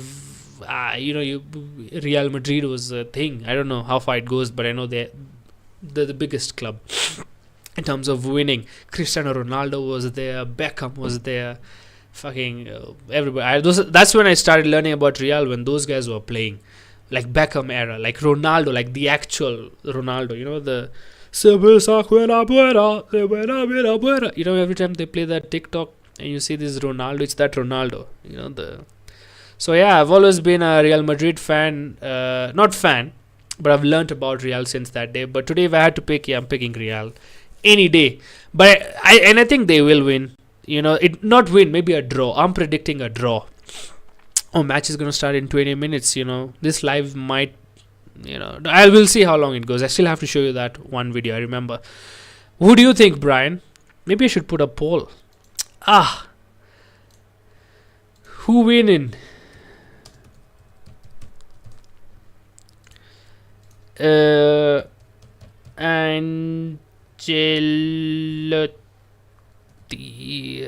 Madrid was a thing. I don't know how far it goes, but I know they're the biggest club. in terms of winning. Cristiano Ronaldo was there, Beckham was there, fucking everybody. That's when I started learning about Real, when those guys were playing, like Beckham era, like Ronaldo, like the actual Ronaldo. You know the. You know, every time they play that TikTok and you see this Ronaldo, it's that Ronaldo. You know the. So yeah, I've always been a Real Madrid fan, not fan, but I've learnt about Real since that day. But today, if I had to pick, yeah, I'm picking Real any day. But I think they will win. You know, it not win, maybe a draw. I'm predicting a draw. Oh, match is gonna start in 20 minutes. You know, this live might. You know, I will see how long it goes. I still have to show you that one video. I remember. Who do you think, Brian? Maybe I should put a poll. Who winning? Ancelotti.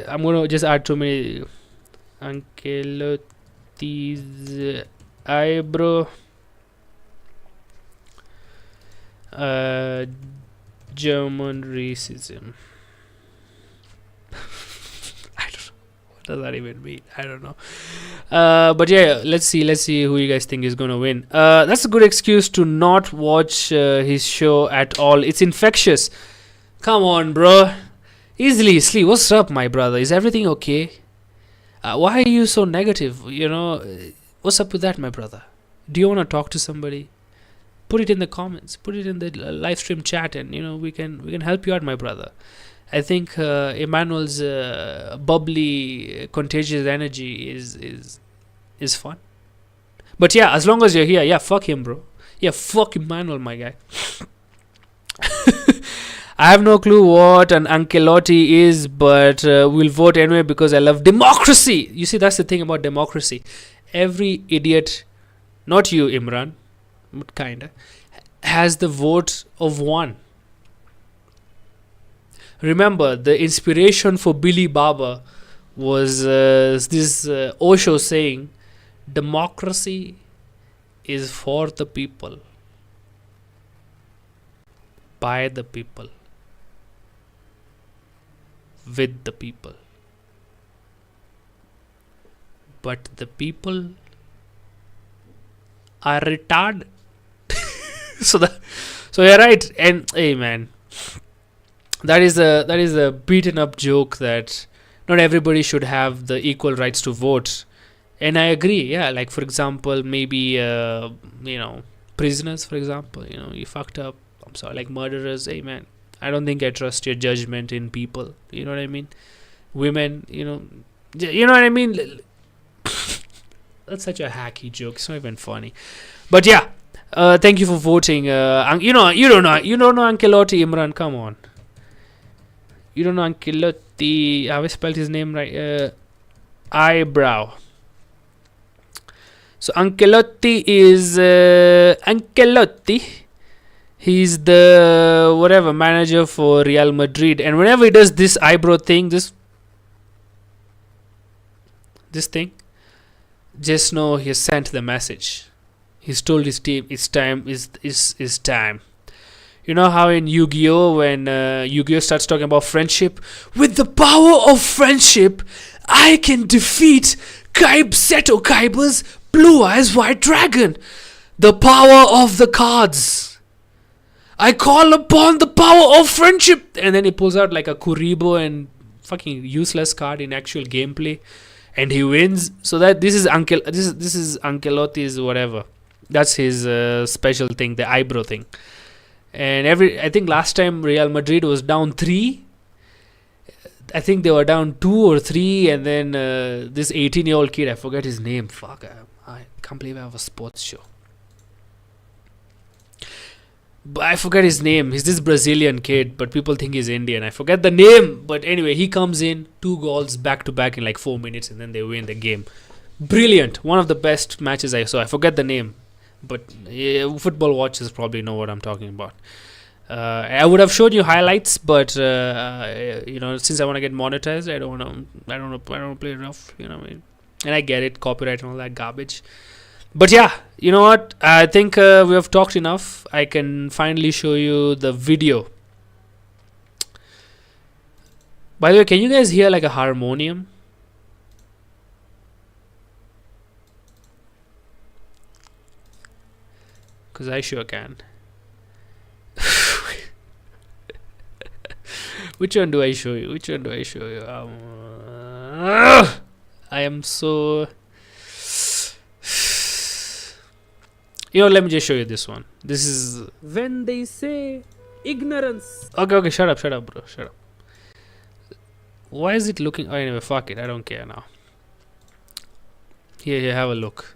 I'm gonna just add too many. Ancelotti's eyebrow. German racism. I don't know. What does that even mean? I don't know. But yeah, let's see who you guys think is gonna win. That's a good excuse to not watch his show at all. It's infectious. Come on, bro. Easily sleep. What's up, my brother? Is everything okay? Why are you so negative? You know, what's up with that, my brother? Do you want to talk to somebody? Put it in the comments. Put it in the live stream chat, and you know we can help you out, my brother. I think Emmanuel's bubbly, contagious energy is fun. But yeah, as long as you're here, yeah, fuck him, bro. Yeah, fuck Emmanuel, my guy. I have no clue what an Ancelotti is, but we'll vote anyway because I love democracy. You see, that's the thing about democracy. Every idiot, not you, Imran, but kinda, has the vote of one. Remember, the inspiration for Billy Barber was this Osho saying, democracy is for the people, by the people, with the people. But the people are retarded. so you're right. And hey, man, that is a beaten up joke that not everybody should have the equal rights to vote. And I agree. Yeah, like for example, maybe prisoners, for example, you fucked up. I'm sorry, like murderers. Hey, man, I don't think I trust your judgment in people. You know what I mean? Women, you know what I mean? That's such a hacky joke. It's not even funny. But yeah, thank you for voting. You don't know Ancelotti, Imran. Come on. You don't know Ancelotti. Have I spelled his name right? Eyebrow. So Ancelotti is Ancelotti. He's the whatever manager for Real Madrid, and whenever he does this eyebrow thing, this thing, just know he has sent the message. He's told his team it's time. Is time. You know how in Yu-Gi-Oh, when Yu-Gi-Oh starts talking about friendship, with the power of friendship, I can defeat Seto Kaiba's Blue Eyes White Dragon. The power of the cards. I call upon the power of friendship. And then he pulls out like a Kuribo and fucking useless card in actual gameplay, and he wins. So that this is Ancelotti's whatever. That's his special thing, the eyebrow thing. And I think last time Real Madrid was down 3. I think they were down 2 or 3, and then this 18-year-old kid, I forget his name. Fuck, I can't believe I have a sports show. But I forget his name. He's this Brazilian kid, but people think he's Indian. I forget the name. But anyway, he comes in, 2 goals back to back in like 4 minutes, and then they win the game. Brilliant. One of the best matches I saw. I forget the name. But football watchers probably know what I'm talking about. I would have showed you highlights, but since I want to get monetized, I don't want to play rough. You know what I mean? And I get it, copyright and all that garbage. But yeah, you know what? I think we have talked enough. I can finally show you the video. By the way, can you guys hear like a harmonium? Because I sure can. Which one do I show you? I am so... let me just show you this one. This is... When they say ignorance. Okay, shut up, bro. Shut up. Why is it looking... Oh, anyway, fuck it. I don't care now. Here, have a look.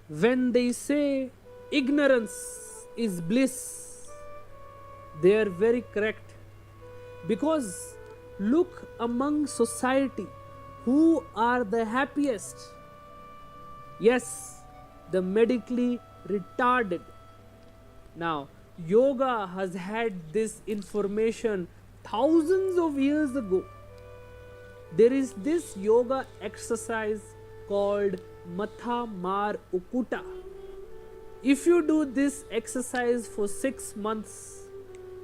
When they say ignorance is bliss, they are very correct. Because look among society, who are the happiest? Yes, the medically retarded. Now, yoga has had this information thousands of years ago. There is this yoga exercise called Matha Mar Ukuta. If you do this exercise for 6 months,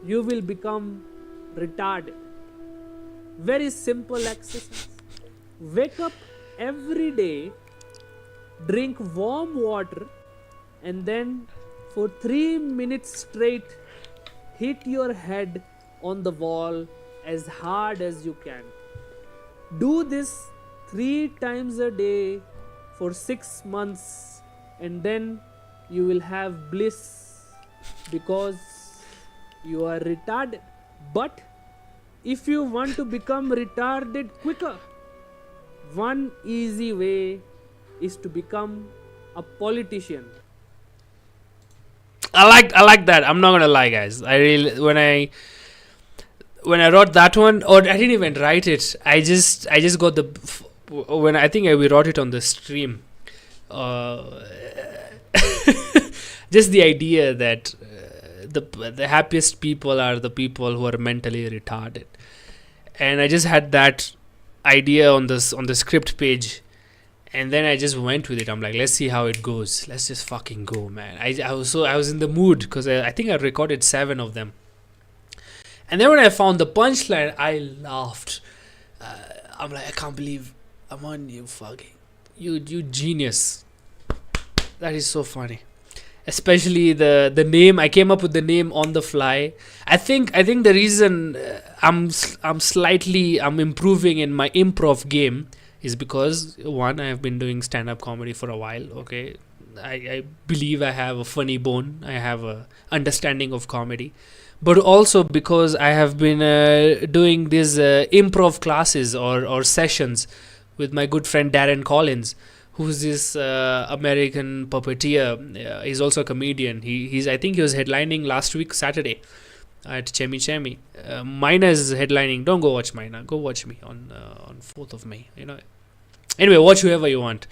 you will become retarded. Very simple exercise. Wake up every day, drink warm water, and then for 3 minutes straight hit your head on the wall as hard as you can. Do this 3 times a day for 6 months, and then you will have bliss, because you are retarded. But if you want to become retarded quicker, one easy way is to become a politician. I like that. I'm not gonna lie, guys. I really, when I wrote that one, or I didn't even write it. I just got when I think we wrote it on the stream. Just the idea that the happiest people are the people who are mentally retarded, and I just had that idea on the script page, and then I just went with it. I'm like, let's see how it goes. Let's just fucking go, man. I was in the mood because I think I recorded 7 of them, and then when I found the punchline, I laughed. I'm like, I can't believe I'm on you, fucking you genius. That is so funny. Especially the name. I came up with the name on the fly. I think the reason I'm improving in my improv game is because, one, I have been doing stand-up comedy for a while. Okay, I believe I have a funny bone. I have a understanding of comedy, but also because I have been doing these improv classes or sessions with my good friend Darren Collins, who's this American puppeteer. He's also a comedian. I think he was headlining last week Saturday at Chemi. Mina is headlining. Don't go watch Mina. Go watch me on 4th of May. Anyway, watch whoever you want.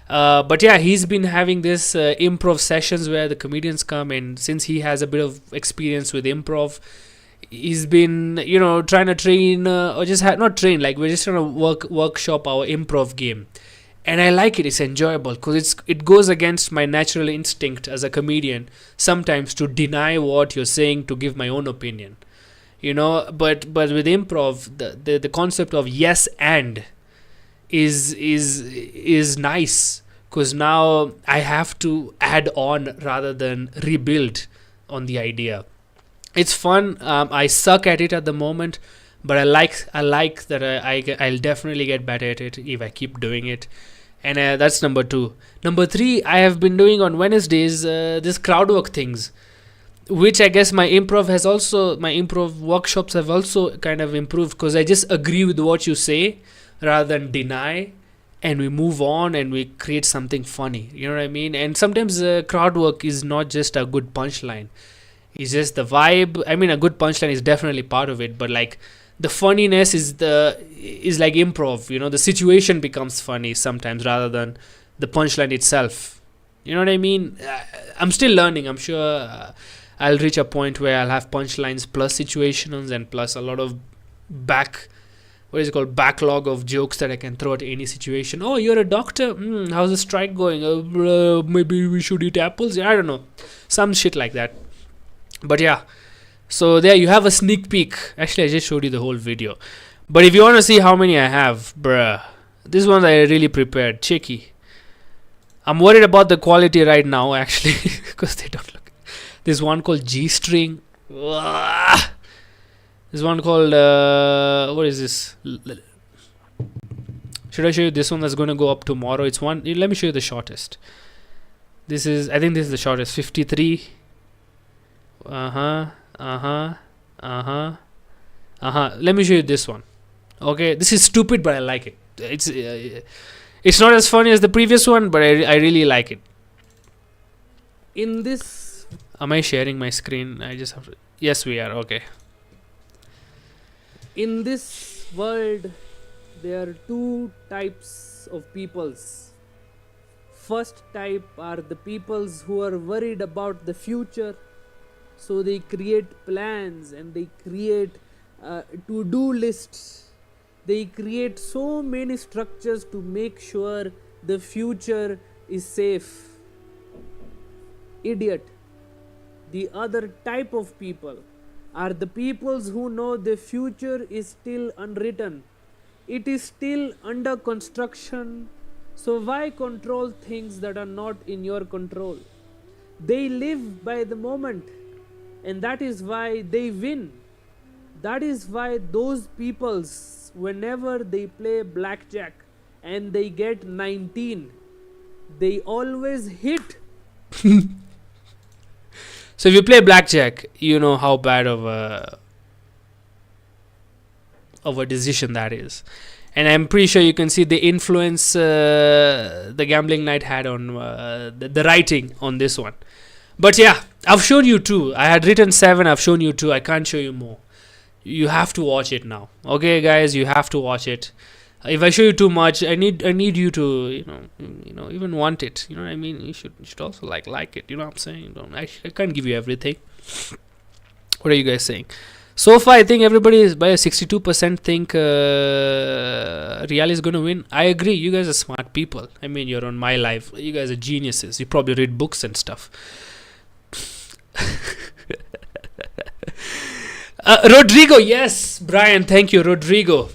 But yeah, he's been having this improv sessions where the comedians come, and since he has a bit of experience with improv, he's been trying to train or just not train. Like, we're just trying to workshop our improv game. And I like it. It's enjoyable because it goes against my natural instinct as a comedian sometimes to deny what you're saying to give my own opinion, But with improv, the concept of yes and is nice, because now I have to add on rather than rebuild on the idea. It's fun. I suck at it at the moment, but I like that I'll definitely get better at it if I keep doing it. And that's number 2. Number 3, I have been doing on Wednesdays this crowd work things, which I guess my improv workshops have also kind of improved, because I just agree with what you say rather than deny, and we move on and we create something funny. You know what I mean? And sometimes crowd work is not just a good punchline. It's just the vibe. I mean, a good punchline is definitely part of it, but like, the funniness is like improv. The situation becomes funny sometimes rather than the punchline itself. You know what I mean? I'm still learning. I'm sure I'll reach a point where I'll have punchlines plus situations and plus a lot of backlog of jokes that I can throw at any situation. Oh, you're a doctor? How's the strike going? Maybe we should eat apples? I don't know. Some shit like that. But yeah, So there you have a sneak peek. Actually, I just showed you the whole video. But if you want to see how many I have, bruh, this one I really prepared. Cheeky. I'm worried about the quality right now, actually, because they don't look. There's one called G string. There's one called what is this? Should I show you this one that's going to go up tomorrow? It's one. Let me show you the shortest. This is. I think this is the shortest. 53. Let me show you this one. Okay, this is stupid, but I like it. It's not as funny as the previous one, but I really like it. In this, am I sharing my screen? I just have to. Yes, we are. Okay. In this world, there are two types of peoples. First type are the peoples who are worried about the future, so they create plans and they create to-do lists. They create so many structures to make sure the future is safe. Idiot. The other type of people are the peoples who know the future is still unwritten. It is still under construction. So why control things that are not in your control? They live by the moment, and that is why they win. That is why those peoples, whenever they play blackjack and they get 19, they always hit. So if you play blackjack, you know how bad of a decision that is. And I'm pretty sure you can see the influence the gambling night had on the writing on this one. But yeah, I've shown you two. I had written 7, I've shown you 2. I can't show you more. You have to watch it now. Okay, guys, you have to watch it. If I show you too much, I need you to even want it. You know what I mean? You should also like it. You know what I'm saying? I can't give you everything. What are you guys saying? So far, I think everybody is by a 62% think Real is going to win. I agree. You guys are smart people. I mean, you're on my life. You guys are geniuses. You probably read books and stuff. Rodrigo, yes, Brian, thank you, Rodrigo.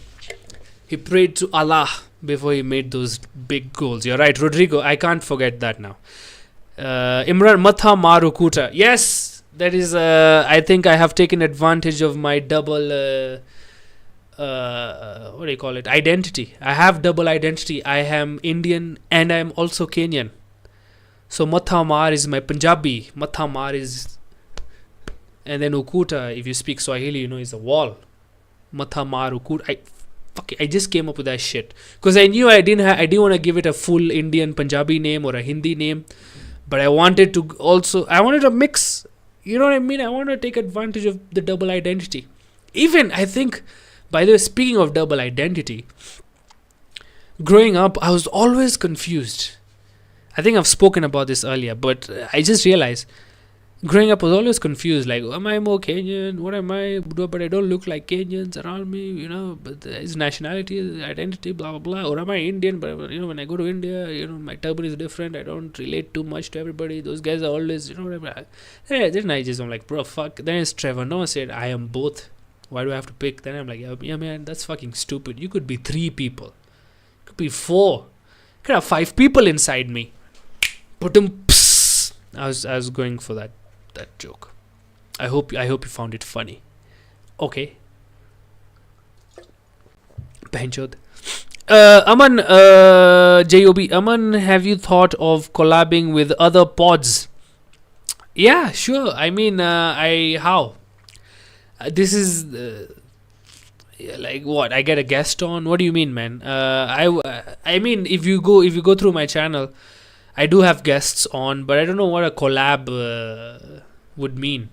He prayed to Allah before he made those big goals. You're right, Rodrigo. I can't forget that now. Imran Matha Marukuta. Yes, that is. I think I have taken advantage of my double. What do you call it? Identity. I have double identity. I am Indian and I am also Kenyan. So Matha Mar is my Punjabi. Matha Mar is. And then Ukuta, if you speak Swahili, is a wall. Matha Mar Ukuta. I just came up with that shit because I knew I didn't want to give it a full Indian Punjabi name or a Hindi name, but I wanted a mix. You know what I mean? I want to take advantage of the double identity. Even I think, by the way, speaking of double identity, growing up I was always confused. I think I've spoken about this earlier, but I just realized growing up I was always confused, like, am I more Kenyan? What am I? But I don't look like Kenyans around me, but his nationality, his identity, blah, blah, blah. Or am I Indian? But, when I go to India, my turban is different. I don't relate too much to everybody. Those guys are always, whatever. Then I'm like, bro, fuck. Then it's Trevor Noah said, I am both. Why do I have to pick? Then I'm like, yeah, man, that's fucking stupid. You could be 3 people. You could be 4. You could have 5 people inside me. But I was going for that joke. I hope you found it funny. Okay. Benchod. Aman, Job. Aman, have you thought of collabing with other pods? Yeah, sure. I mean, how? This is like what? I get a guest on? What do you mean, man? I mean, if you go through my channel, I do have guests on, but I don't know what a collab would mean.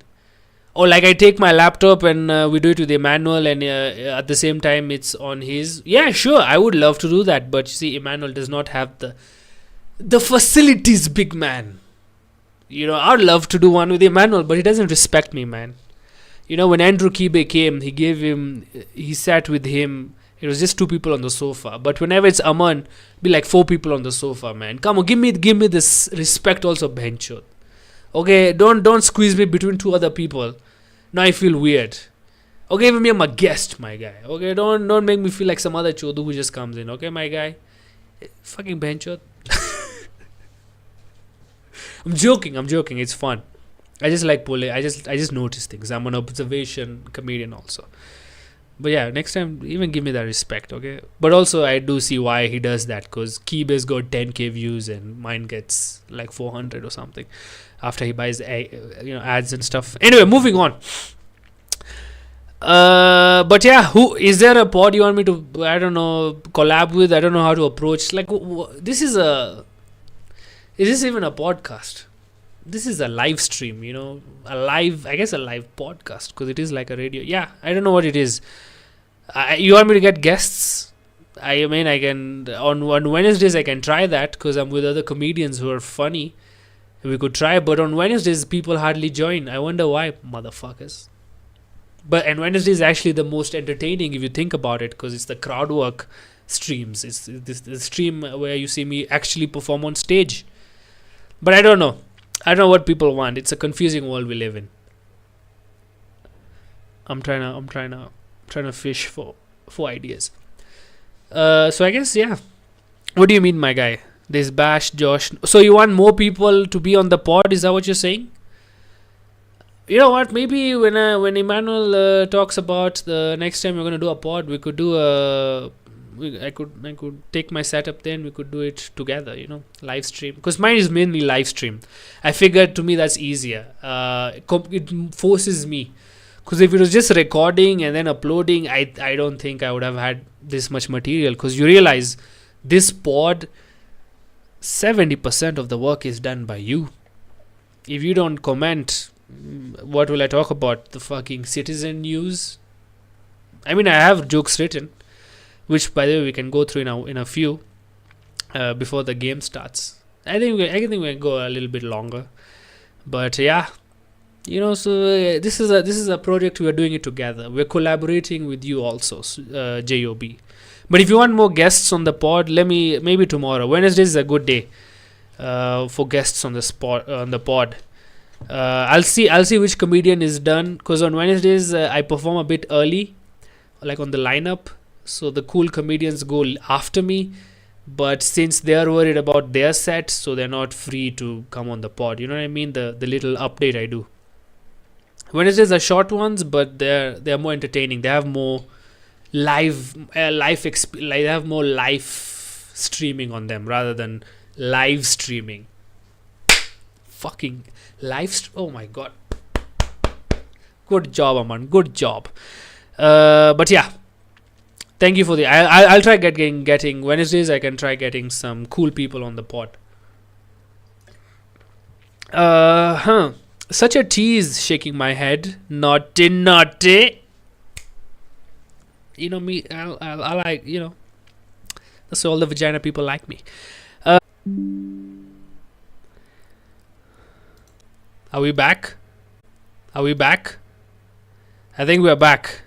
Or like I take my laptop and we do it with Emmanuel, and at the same time it's on his. Yeah, sure, I would love to do that, but you see, Emmanuel does not have the facilities, big man. I'd love to do one with Emmanuel, but he doesn't respect me, man. When Andrew Kibe came, he sat with him. It was just 2 people on the sofa. But whenever it's Aman, be like 4 people on the sofa, man. Come on, give me this respect also, benchot. Okay, don't squeeze me between 2 other people. Now I feel weird. Okay, even me, I'm a guest, my guy. Okay, don't make me feel like some other chodu who just comes in. Okay, my guy. Fucking benchot. I'm joking. It's fun. I just like pulling. I just notice things. I'm an observation comedian also. But yeah, next time even give me that respect, okay? But also I do see why he does that, because Keybase got 10k views and mine gets like 400 or something after he buys ads and stuff. Anyway, moving on. But yeah, who is there a pod you want me to, I don't know, collab with? I don't know how to approach. Like this is this even a podcast? This is a live stream, a live podcast, because it is like a radio. Yeah, I don't know what it is. You want me to get guests? I mean, I can on Wednesdays I can try that, because I'm with other comedians who are funny. We could try, but on Wednesdays people hardly join. I wonder why, motherfuckers. And Wednesday is actually the most entertaining if you think about it, because it's the crowd work streams. It's the stream where you see me actually perform on stage. But I don't know. I don't know what people want. It's a confusing world we live in. I'm trying to fish for ideas. So I guess, yeah. What do you mean, my guy? This Bash, Josh. So you want more people to be on the pod? Is that what you're saying? You know what? Maybe when Emmanuel talks about the next time we're gonna do a pod, we could do I could take my setup there and we could do it together. Live stream. Because mine is mainly live stream. I figured, to me that's easier. It forces me. Because if it was just recording and then uploading, I don't think I would have had this much material. Because you realize this pod, 70% of the work is done by you. If you don't comment, what will I talk about? The fucking Citizen news? I mean, I have jokes written, which, by the way, we can go through in a few before the game starts. I think we can go a little bit longer, but yeah, So this is a project. We are doing it together. We're collaborating with you also, Job. But if you want more guests on the pod, maybe tomorrow. Wednesday is a good day for guests on the pod. I'll see which comedian is done, because on Wednesdays I perform a bit early, like on the lineup, so the cool comedians go after me. But since they are worried about their set, so they're not free to come on the pod. You know what I mean? The little update I do. Wednesdays are short ones, but they're more entertaining. They have more they have more live streaming on them rather than live streaming. Fucking oh my god, good job, Aman, good job. But yeah, thank you for the I'll try getting Wednesdays. I can try getting some cool people on the pod. Such a tease, shaking my head. Naughty. Me, I like, that's all the vagina people like me. Are we back? I think we're back.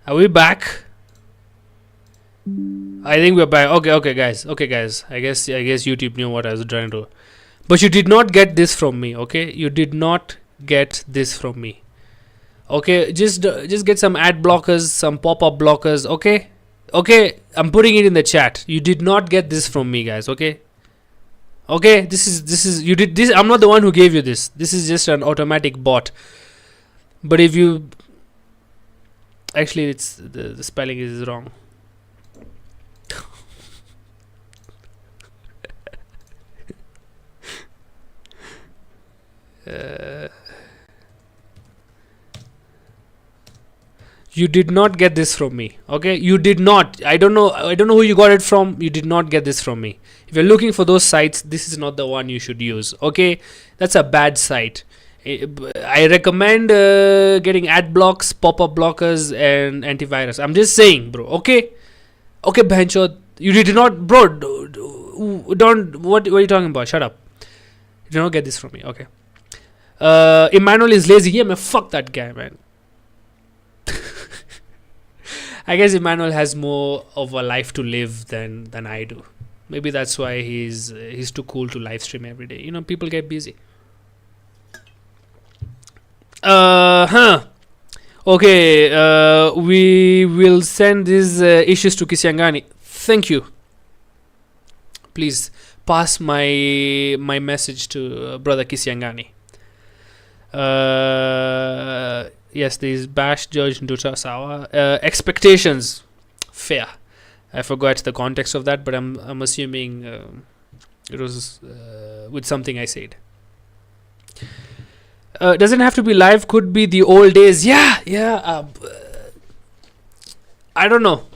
Are we back? I think we're back. Okay, guys. I guess YouTube knew what I was trying to do. But you did not get this from me, okay? You did not get this from me. Okay, just get some ad blockers, some pop-up blockers, okay? Okay, I'm putting it in the chat. You did not get this from me, guys, okay? Okay, this is you did this. I'm not the one who gave you this. This is just an automatic bot. But if you actually, it's the spelling is wrong. You did not get this from me, okay? You did not. I don't know who you got it from. You did not get this from me. If you're looking for those sites, this is not the one you should use, okay? That's a bad site. I recommend getting ad blocks, pop-up blockers, and antivirus. I'm just saying, bro, okay? Okay, Bancho, you did not, bro, don't, what are you talking about? Shut up. You did not get this from me, okay? Emmanuel is lazy. Yeah, man, fuck that guy, man. I guess Emmanuel has more of a life to live than I do. Maybe that's why he's too cool to live stream every day. People get busy. Huh. Okay, we will send these issues to Kisiangani. Thank you. Please pass my message to brother Kisiangani. Yes, these Bash George Ndutasawa. Expectations. Fair. I forgot the context of that, but I'm assuming it was with something I said. Doesn't have to be live, could be the old days. Yeah. I don't know.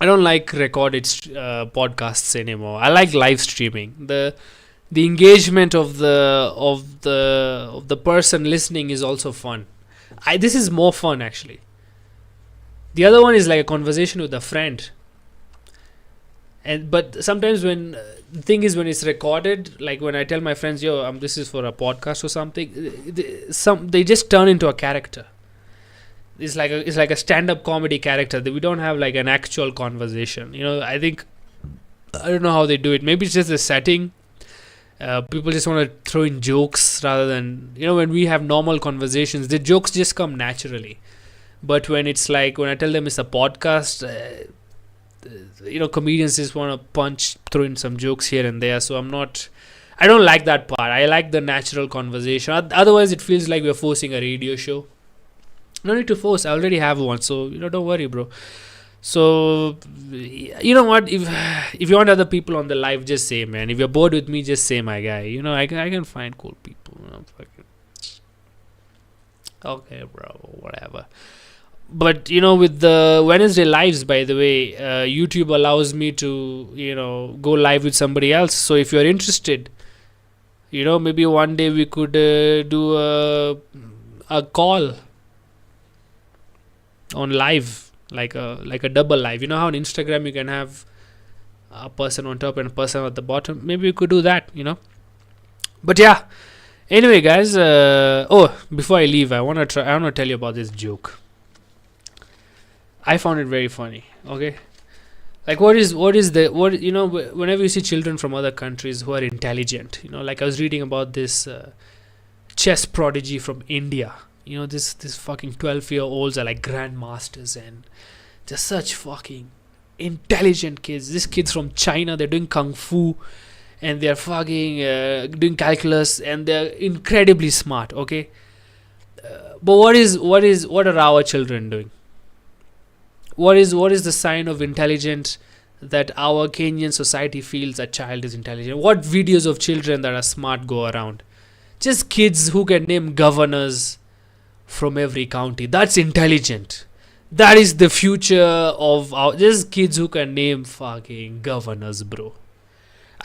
I don't like recorded podcasts anymore. I like live streaming. The engagement of the person listening is also fun. This is more fun actually. The other one is like a conversation with a friend. But sometimes when the thing is, when it's recorded, like when I tell my friends, yo, this is for a podcast or something, they just turn into a character. It's like a stand-up comedy character. We don't have like an actual conversation. I don't know how they do it. Maybe it's just the setting. People just want to throw in jokes rather than, when we have normal conversations, the jokes just come naturally. But when it's like, when I tell them it's a podcast, comedians just want to throw in some jokes here and there. So I don't like that part. I like the natural conversation. Otherwise, it feels like we're forcing a radio show. No need to force. I already have one. So, don't worry, bro. So, you know what? If you want other people on the live, just say, man. If you're bored with me, just say, my guy. I can find cool people. Okay, bro. Whatever. But, with the Wednesday lives, by the way, YouTube allows me to, go live with somebody else. So, if you're interested, maybe one day we could do a call on live, like a double live. You know how on Instagram you can have a person on top and a person at the bottom? Maybe we could do that, But yeah. Anyway, guys, before I leave, I want to tell you about this joke. I found it very funny. Okay, like whenever you see children from other countries who are intelligent, like I was reading about this chess prodigy from India. This fucking 12-year-olds are like grandmasters, and they're such fucking intelligent kids. These kids from China, they're doing kung fu, and they're fucking doing calculus, and they're incredibly smart. Okay, but what are our children doing? What is the sign of intelligence that our Kenyan society feels a child is intelligent? What videos of children that are smart go around? Just kids who can name governors from every county. That's intelligent. That is the future of our. Just kids who can name fucking governors, bro.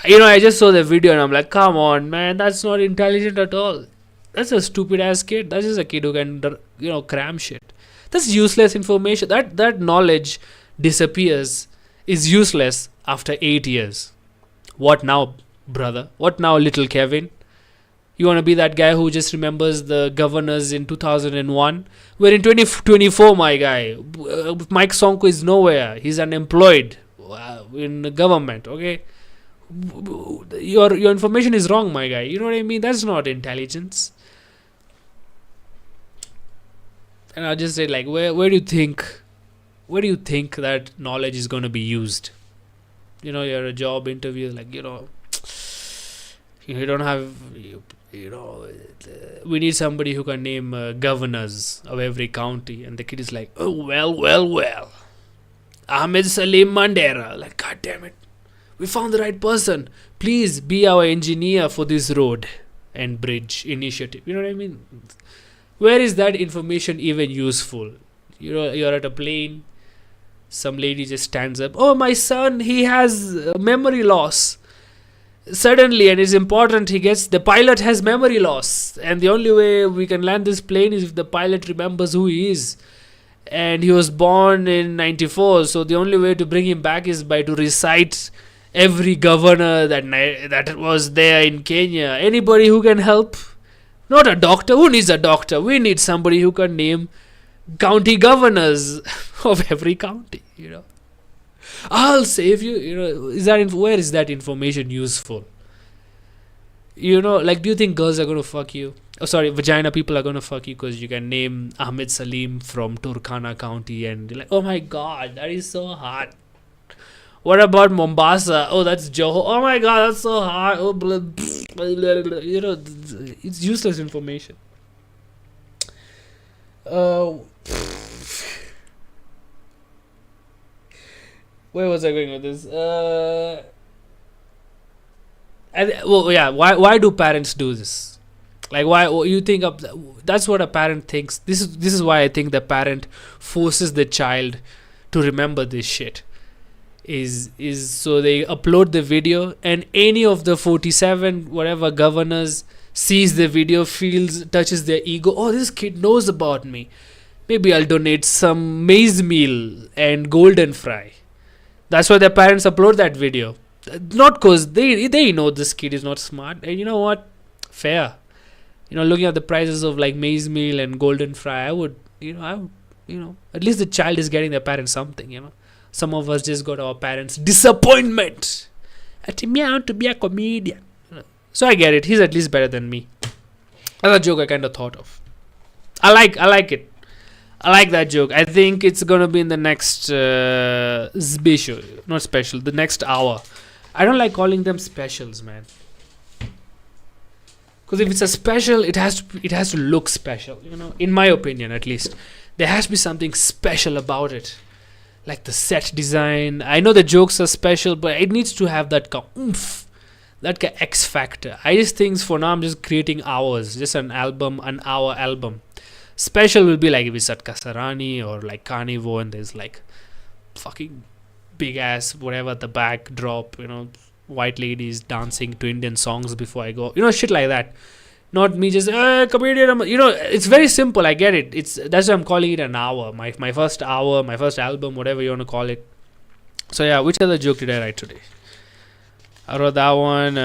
I just saw the video and I'm like, come on, man, that's not intelligent at all. That's a stupid ass kid. That's just a kid who can, cram shit. That's useless information. That knowledge disappears, is useless after 8 years. What now, brother? What now, little Kevin? You want to be that guy who just remembers the governors in 2001? We're in 2024, my guy. Mike Sonko is nowhere. He's unemployed in the government, okay? Your information is wrong, my guy. You know what I mean? That's not intelligence. And I just said, like, where do you think that knowledge is going to be used? You're at a job interview, like, you don't have, we need somebody who can name governors of every county. And the kid is like, oh, well. Ahmed Salim Mandera. Like, God damn it. We found the right person. Please be our engineer for this road and bridge initiative. You know what I mean? Where is that information even useful? You're at a plane. Some lady just stands up. Oh, my son, he has memory loss. Suddenly, and it's important, the pilot has memory loss. And the only way we can land this plane is if the pilot remembers who he is. And he was born in 94. So the only way to bring him back is by to recite every governor that was there in Kenya. Anybody who can help? Not a doctor. Who needs a doctor? We need somebody who can name county governors of every county. I'll save you. Where is that information useful? Do you think girls are going to fuck you? Oh, sorry, vagina people are gonna fuck you because you can name Ahmed Salim from Turkana County, and they're like, oh my god, that is so hot. What about Mombasa? Oh, that's Johor. Oh my god, that's so hot. Oh, you know, it's useless information. Where was I going with this? Well, yeah. Why do parents do this? Like, why you think of? That's what a parent thinks. This is why I think the parent forces the child to remember this shit. Is so they upload the video, and any of the 47 whatever governors sees the video, feels, touches their ego. Oh, this kid knows about me. Maybe I'll donate some maize meal and golden fry. That's why their parents upload that video. Not cause they know this kid is not smart. And you know what? Fair. Looking at the prices of like maize meal and golden fry, I would at least the child is getting their parents something. Some of us just got our parents disappointment. I want to be a comedian. So I get it. He's at least better than me. That's a joke I kind of thought of. I like it. I like that joke. I think it's gonna be in the next special, not special, the next hour. I don't like calling them specials, man. Because if it's a special, it has to look special. In my opinion, at least, there has to be something special about it, like the set design. I know the jokes are special, but it needs to have that oomph, that X factor. I just think for now I'm just creating hours, just an hour album. Special will be like if it's at Kasarani or like Carnival and there's like fucking big ass whatever at the backdrop, white ladies dancing to Indian songs before I go, shit like that. Not me just comedian. It's very simple. I get it. That's why I'm calling it an hour. My first hour, my first album, whatever you want to call it. So yeah, which other joke did I write today? I wrote that one.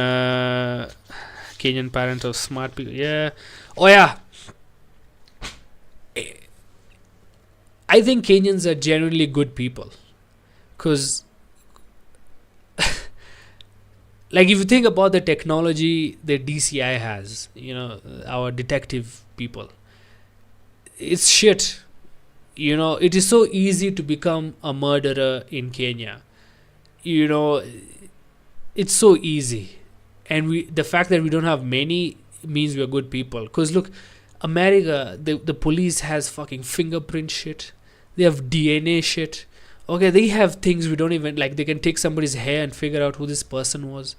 Kenyan parents of smart people. Yeah. Oh yeah. I think Kenyans are genuinely good people, because like if you think about the technology that DCI has, our detective people, it's shit. It is so easy to become a murderer in Kenya. It's so easy, and the fact that we don't have many means we're good people. Because look, America, the police has fucking fingerprint shit. They have DNA shit. Okay, they have things we don't even like. They can take somebody's hair and figure out who this person was.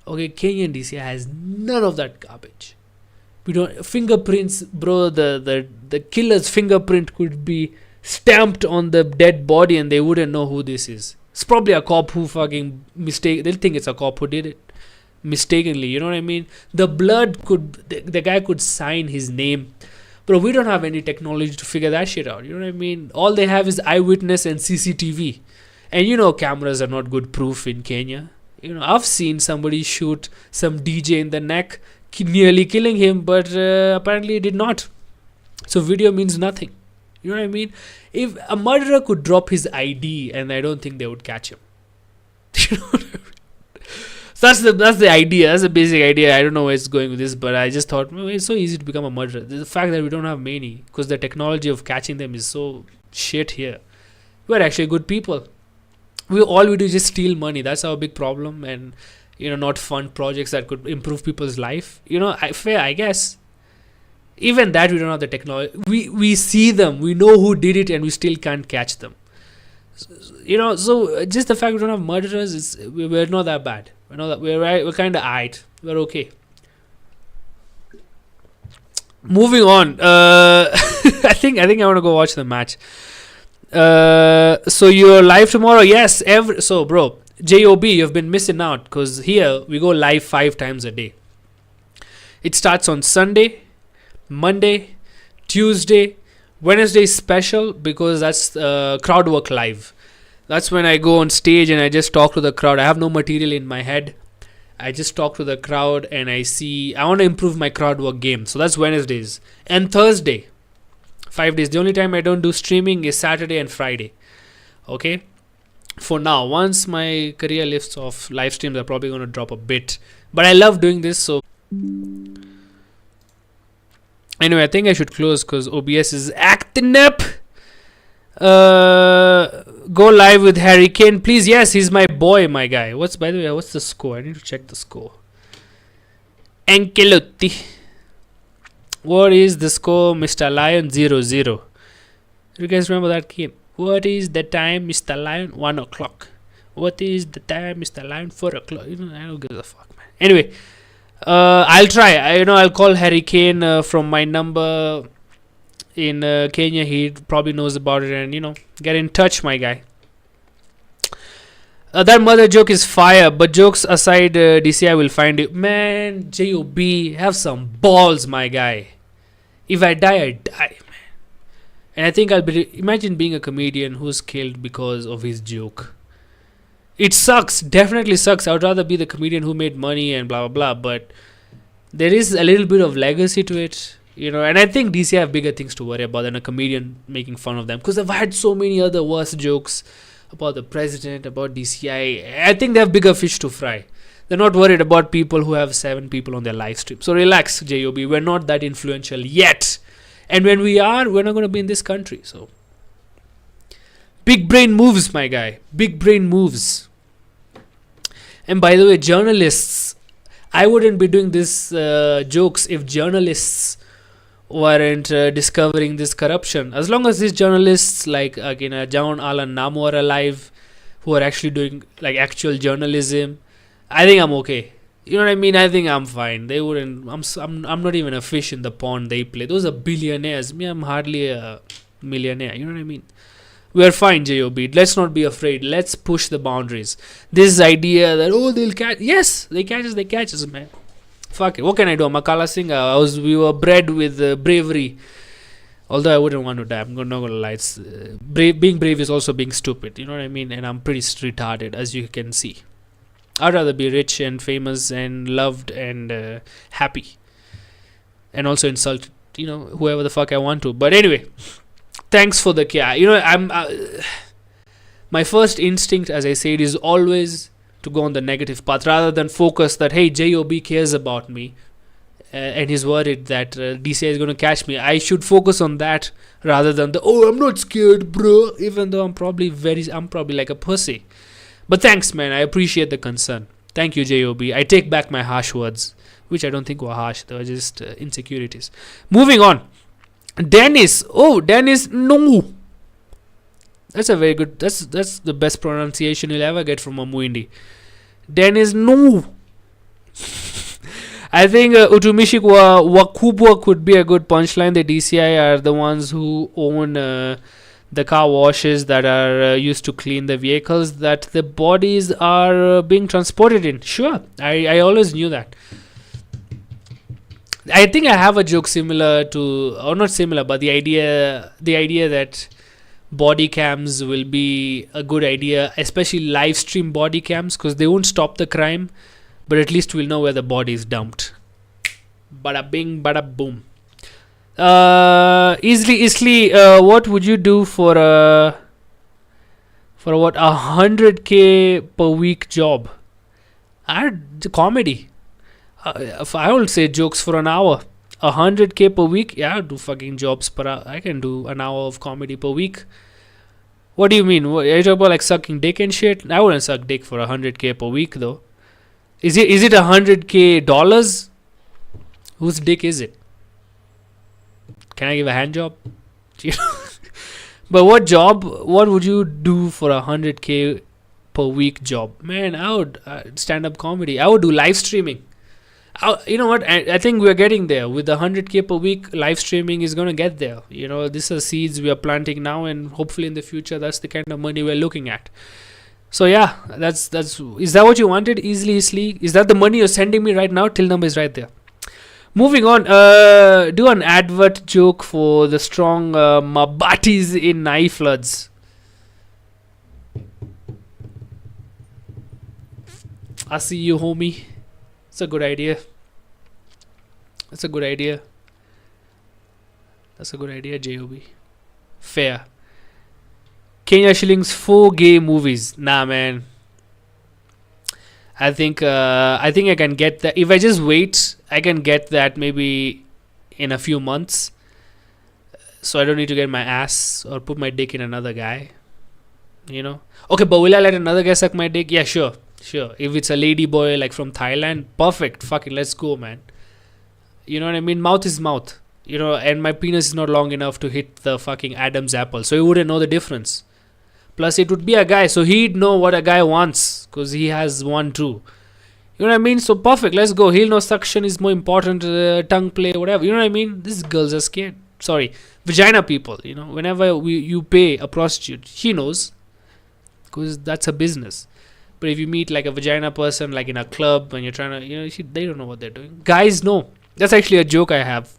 Okay, Kenyan DCI has none of that garbage. We don't fingerprints, bro. The killer's fingerprint could be stamped on the dead body, and they wouldn't know who this is. It's probably a cop who fucking they'll think it's a cop who did it mistakenly. You know what I mean? The blood the guy could sign his name. Bro, we don't have any technology to figure that shit out. You know what I mean? All they have is eyewitness and CCTV. And cameras are not good proof in Kenya. I've seen somebody shoot some DJ in the neck, nearly killing him, but apparently it did not. So video means nothing. You know what I mean? If a murderer could drop his ID, and I don't think they would catch him. You know what I mean? That's the idea. That's the basic idea. I don't know where it's going with this, but I just thought it's so easy to become a murderer. The fact that we don't have many, because the technology of catching them is so shit here. We're actually good people. All we do is just steal money. That's our big problem, and not fund projects that could improve people's life. Fair, I guess. Even that we don't have the technology. We see them, we know who did it, and we still can't catch them. So just the fact we don't have murderers, we're not that bad. We're kind of alright. We're okay. Moving on. I think I want to go watch the match. So you're live tomorrow? Yes. So bro, JOB, you've been missing out, because here we go live 5 times a day. It starts on Sunday, Monday, Tuesday, Wednesday is special because that's crowd work live. That's when I go on stage and I just talk to the crowd. I have no material in my head. I just talk to the crowd and I want to improve my crowd work game. So that's Wednesdays. And Thursday, 5 days. The only time I don't do streaming is Saturday and Friday. Okay? For now, once my career lifts off, live streams are probably going to drop a bit. But I love doing this, so Anyway, I think I should close because OBS is acting up. Go live with Harry Kane, please. Yes, he's my boy, my guy. What's the score? I need to check the score. Ancelotti. What is the score, Mr. Lion? 0-0. You guys remember that game? What is the time, Mr. Lion? 1 o'clock. What is the time, Mr. Lion? 4 o'clock. I don't give a fuck, man. Anyway, I'll try. I'll call Harry Kane from my number in Kenya. He probably knows about it, and get in touch, my guy. That mother joke is fire, but jokes aside, DCI will find you. Man, JOB, have some balls, my guy. If I die, I die, man. And I think imagine being a comedian who's killed because of his joke. It sucks, definitely sucks. I would rather be the comedian who made money and blah blah blah, but there is a little bit of legacy to it, and I think DC have bigger things to worry about than a comedian making fun of them, because I've had so many other worse jokes about the president, about DCI. I think they have bigger fish to fry. They're not worried about people who have 7 people on their live stream. So relax, JOB. We're not that influential yet. And when we are, we're not going to be in this country. So big brain moves, my guy. Big brain moves. And by the way, journalists, I wouldn't be doing this jokes if journalists weren't discovering this corruption. As long as these journalists like John Alan Namo are alive, who are actually doing like actual journalism, I think I'm okay. You know what I mean? I think I'm fine. They wouldn't. I'm not even a fish in the pond they play. Those are billionaires. Me, I'm hardly a millionaire. You know what I mean? We're fine, JOB. Let's not be afraid. Let's push the boundaries. This idea that they'll catch. Yes, they catch us, man. Fuck it. What can I do? I'm Makala Singh. We were bred with bravery. Although I wouldn't want to die. I'm not gonna lie. Being brave is also being stupid. You know what I mean? And I'm pretty retarded, as you can see. I'd rather be rich and famous and loved and happy. And also insult, whoever the fuck I want to. But anyway, thanks for the care. My first instinct, as I said, is always to go on the negative path rather than focus that, hey, JOB cares about me and he's worried that DCI is going to catch me. I should focus on that rather than I'm not scared, bro, even though I'm probably like a pussy. But thanks, man. I appreciate the concern. Thank you, JOB. I take back my harsh words, which I don't think were harsh. They were just insecurities. Moving on. Dennis. Dennis, no. That's a very good. That's the best pronunciation you'll ever get from a Muindi. Dennis, no. I think Utumishikwa Wakubwa could be a good punchline. The DCI are the ones who own the car washes that are used to clean the vehicles that the bodies are being transported in. Sure, I always knew that. I think I have a joke similar to, or not similar, but the idea that body cams will be a good idea, especially live stream body cams, because they won't stop the crime, but at least we'll know where the body is dumped. Bada bing, bada boom. Isli, what would you do for a 100k per week job? Comedy. I will say jokes for an hour. 100k per week, yeah, I'll do fucking jobs per hour. I can do an hour of comedy per week. What do you mean? Are you talking about like sucking dick and shit? I wouldn't suck dick for 100k per week though. Is it 100k dollars? Whose dick is it? Can I give a hand job? But what would you do for 100k per week job? Man, I would stand up comedy. I would do live streaming. You know what? I think we're getting there. With the 100k per week, live streaming is going to get there. These are seeds we are planting now, and hopefully in the future, that's the kind of money we're looking at. So yeah, that's. Is that what you wanted? Easily? Is that the money you're sending me right now? Till number is right there. Moving on. Do an advert joke for the strong Mabatis in Nai floods. I see you, homie. It's a good idea. That's a good idea, JOB. Fair. Kenya shillings 4 gay movies. Nah, man. I think I can get that. If I just wait, I can get that maybe in a few months, so I don't need to get my ass or put my dick in another guy. Okay, but will I let another guy suck my dick? Yeah, sure. If it's a lady boy like from Thailand, perfect. Fuck it, let's go, man. You know what I mean? Mouth is mouth. And my penis is not long enough to hit the fucking Adam's apple, so he wouldn't know the difference. Plus, it would be a guy, so he'd know what a guy wants, because he has one too. You know what I mean? So perfect, let's go. He'll know suction is more important, tongue play, whatever. You know what I mean? These girls are scared. Sorry, vagina people. Whenever you pay a prostitute, she knows, because that's a business. But if you meet like a vagina person, like in a club, and you're trying to, they don't know what they're doing. Guys know. That's actually a joke I have.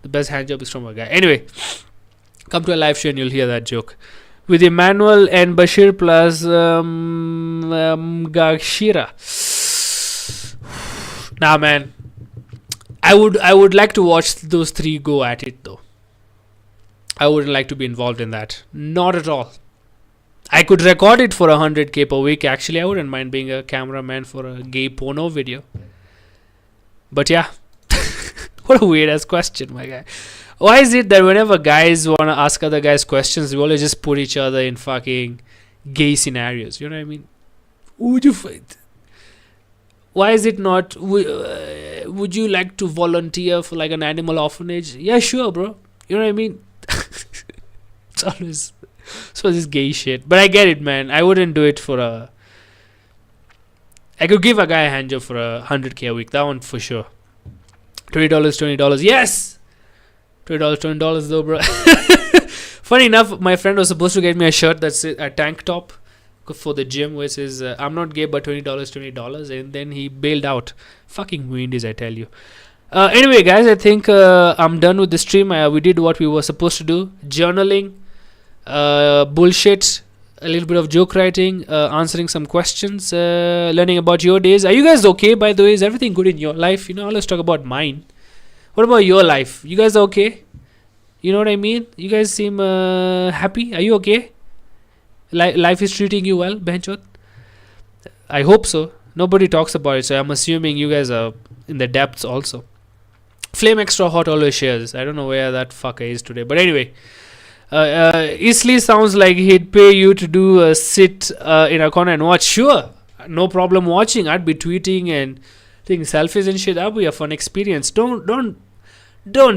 The best hand job is from a guy. Anyway, come to a live show and you'll hear that joke. With Emmanuel and Bashir plus Gashira. Nah, man. I would like to watch those three go at it, though. I wouldn't like to be involved in that. Not at all. I could record it for 100k per week. Actually, I wouldn't mind being a cameraman for a gay porno video. But yeah. What a weird ass question, my guy. Why is it that whenever guys want to ask other guys questions, we always just put each other in fucking gay scenarios? You know what I mean? Would you fight? Why is it not? Would you like to volunteer for like an animal orphanage? Yeah, sure, bro. You know what I mean? It's always this gay shit. But I get it, man. I wouldn't do it for a. I could give a guy a hand job for 100k a week. That one for sure. $20, yes! $20 though, bro. Funny enough, my friend was supposed to get me a shirt that's a tank top for the gym, which is I'm not gay, but $20, and then he bailed out. Fucking Windies, I tell you. Anyway, guys, I think I'm done with the stream. We did what we were supposed to do. Journaling, bullshit, a little bit of joke writing, answering some questions, learning about your days. Are you guys okay, by the way? Is everything good in your life? Let's talk about mine. What about your life? You guys are okay? You know what I mean? You guys seem happy. Are you okay? Life is treating you well, Benchot? I hope so. Nobody talks about it, so I'm assuming you guys are in the depths also. Flame Extra Hot always shares. I don't know where that fucker is today. But anyway. Isli sounds like he'd pay you to do a sit in a corner and watch. Sure, no problem watching. I'd be tweeting and taking selfies and shit. That'd be a fun experience. Don't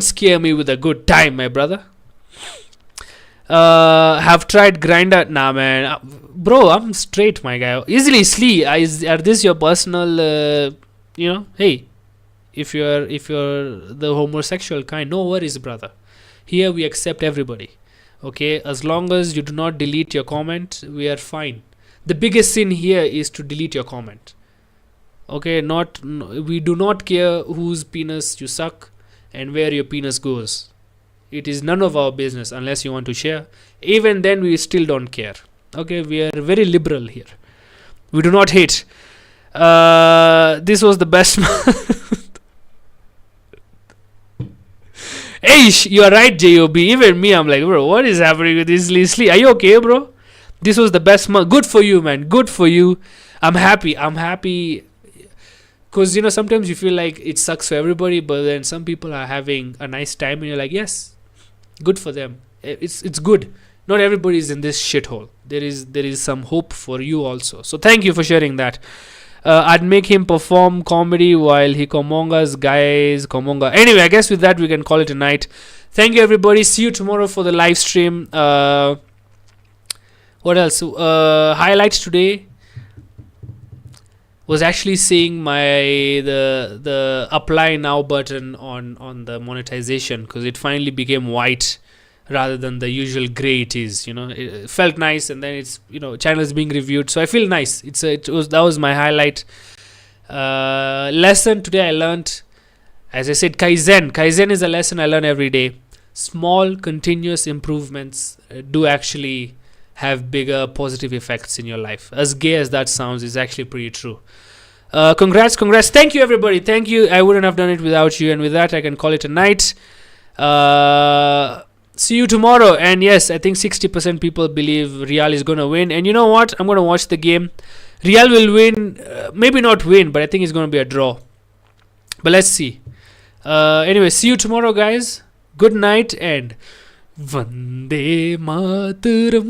scare me with a good time, my brother. Have tried Grindr? Nah, man, bro. I'm straight, my guy. Easily Isli. Are this your personal? Hey, if you're the homosexual kind, no worries, brother. Here we accept everybody. Okay, as long as you do not delete your comment, we are fine. The biggest sin here is to delete your comment. Okay, we do not care whose penis you suck and where your penis goes. It is none of our business unless you want to share. Even then, we still don't care. Okay, we are very liberal here. We do not hate. This was the best Hey, you are right, Job. Even me, I'm like, bro, what is happening with this Leslie? Are you okay, bro? This was the best month. Good for you, man. Good for you. I'm happy. Because, sometimes you feel like it sucks for everybody, but then some people are having a nice time, and you're like, yes, good for them. It's good. Not everybody is in this shithole. There is some hope for you also. So thank you for sharing that. I'd make him perform comedy while he komongas guys komonga. Anyway, I guess with that we can call it a night. Thank you, everybody. See you tomorrow for the live stream. What else? Highlights today was actually seeing the apply now button on the monetization, because it finally became white rather than the usual gray it is. It felt nice, and then it's channel is being reviewed, so I feel nice. That was my highlight. Lesson today I learned, as I said, Kaizen is a lesson I learn every day. Small continuous improvements do actually have bigger positive effects in your life. As gay as that sounds, is actually pretty true. Congrats. Thank you, everybody. Thank you. I wouldn't have done it without you, and with that I can call it a night. See you tomorrow. And yes, I think 60% people believe Real is going to win. And you know what? I'm going to watch the game. Real will win. Maybe not win, but I think it's going to be a draw. But let's see. Anyway, see you tomorrow, guys. Good night and Vande Mataram.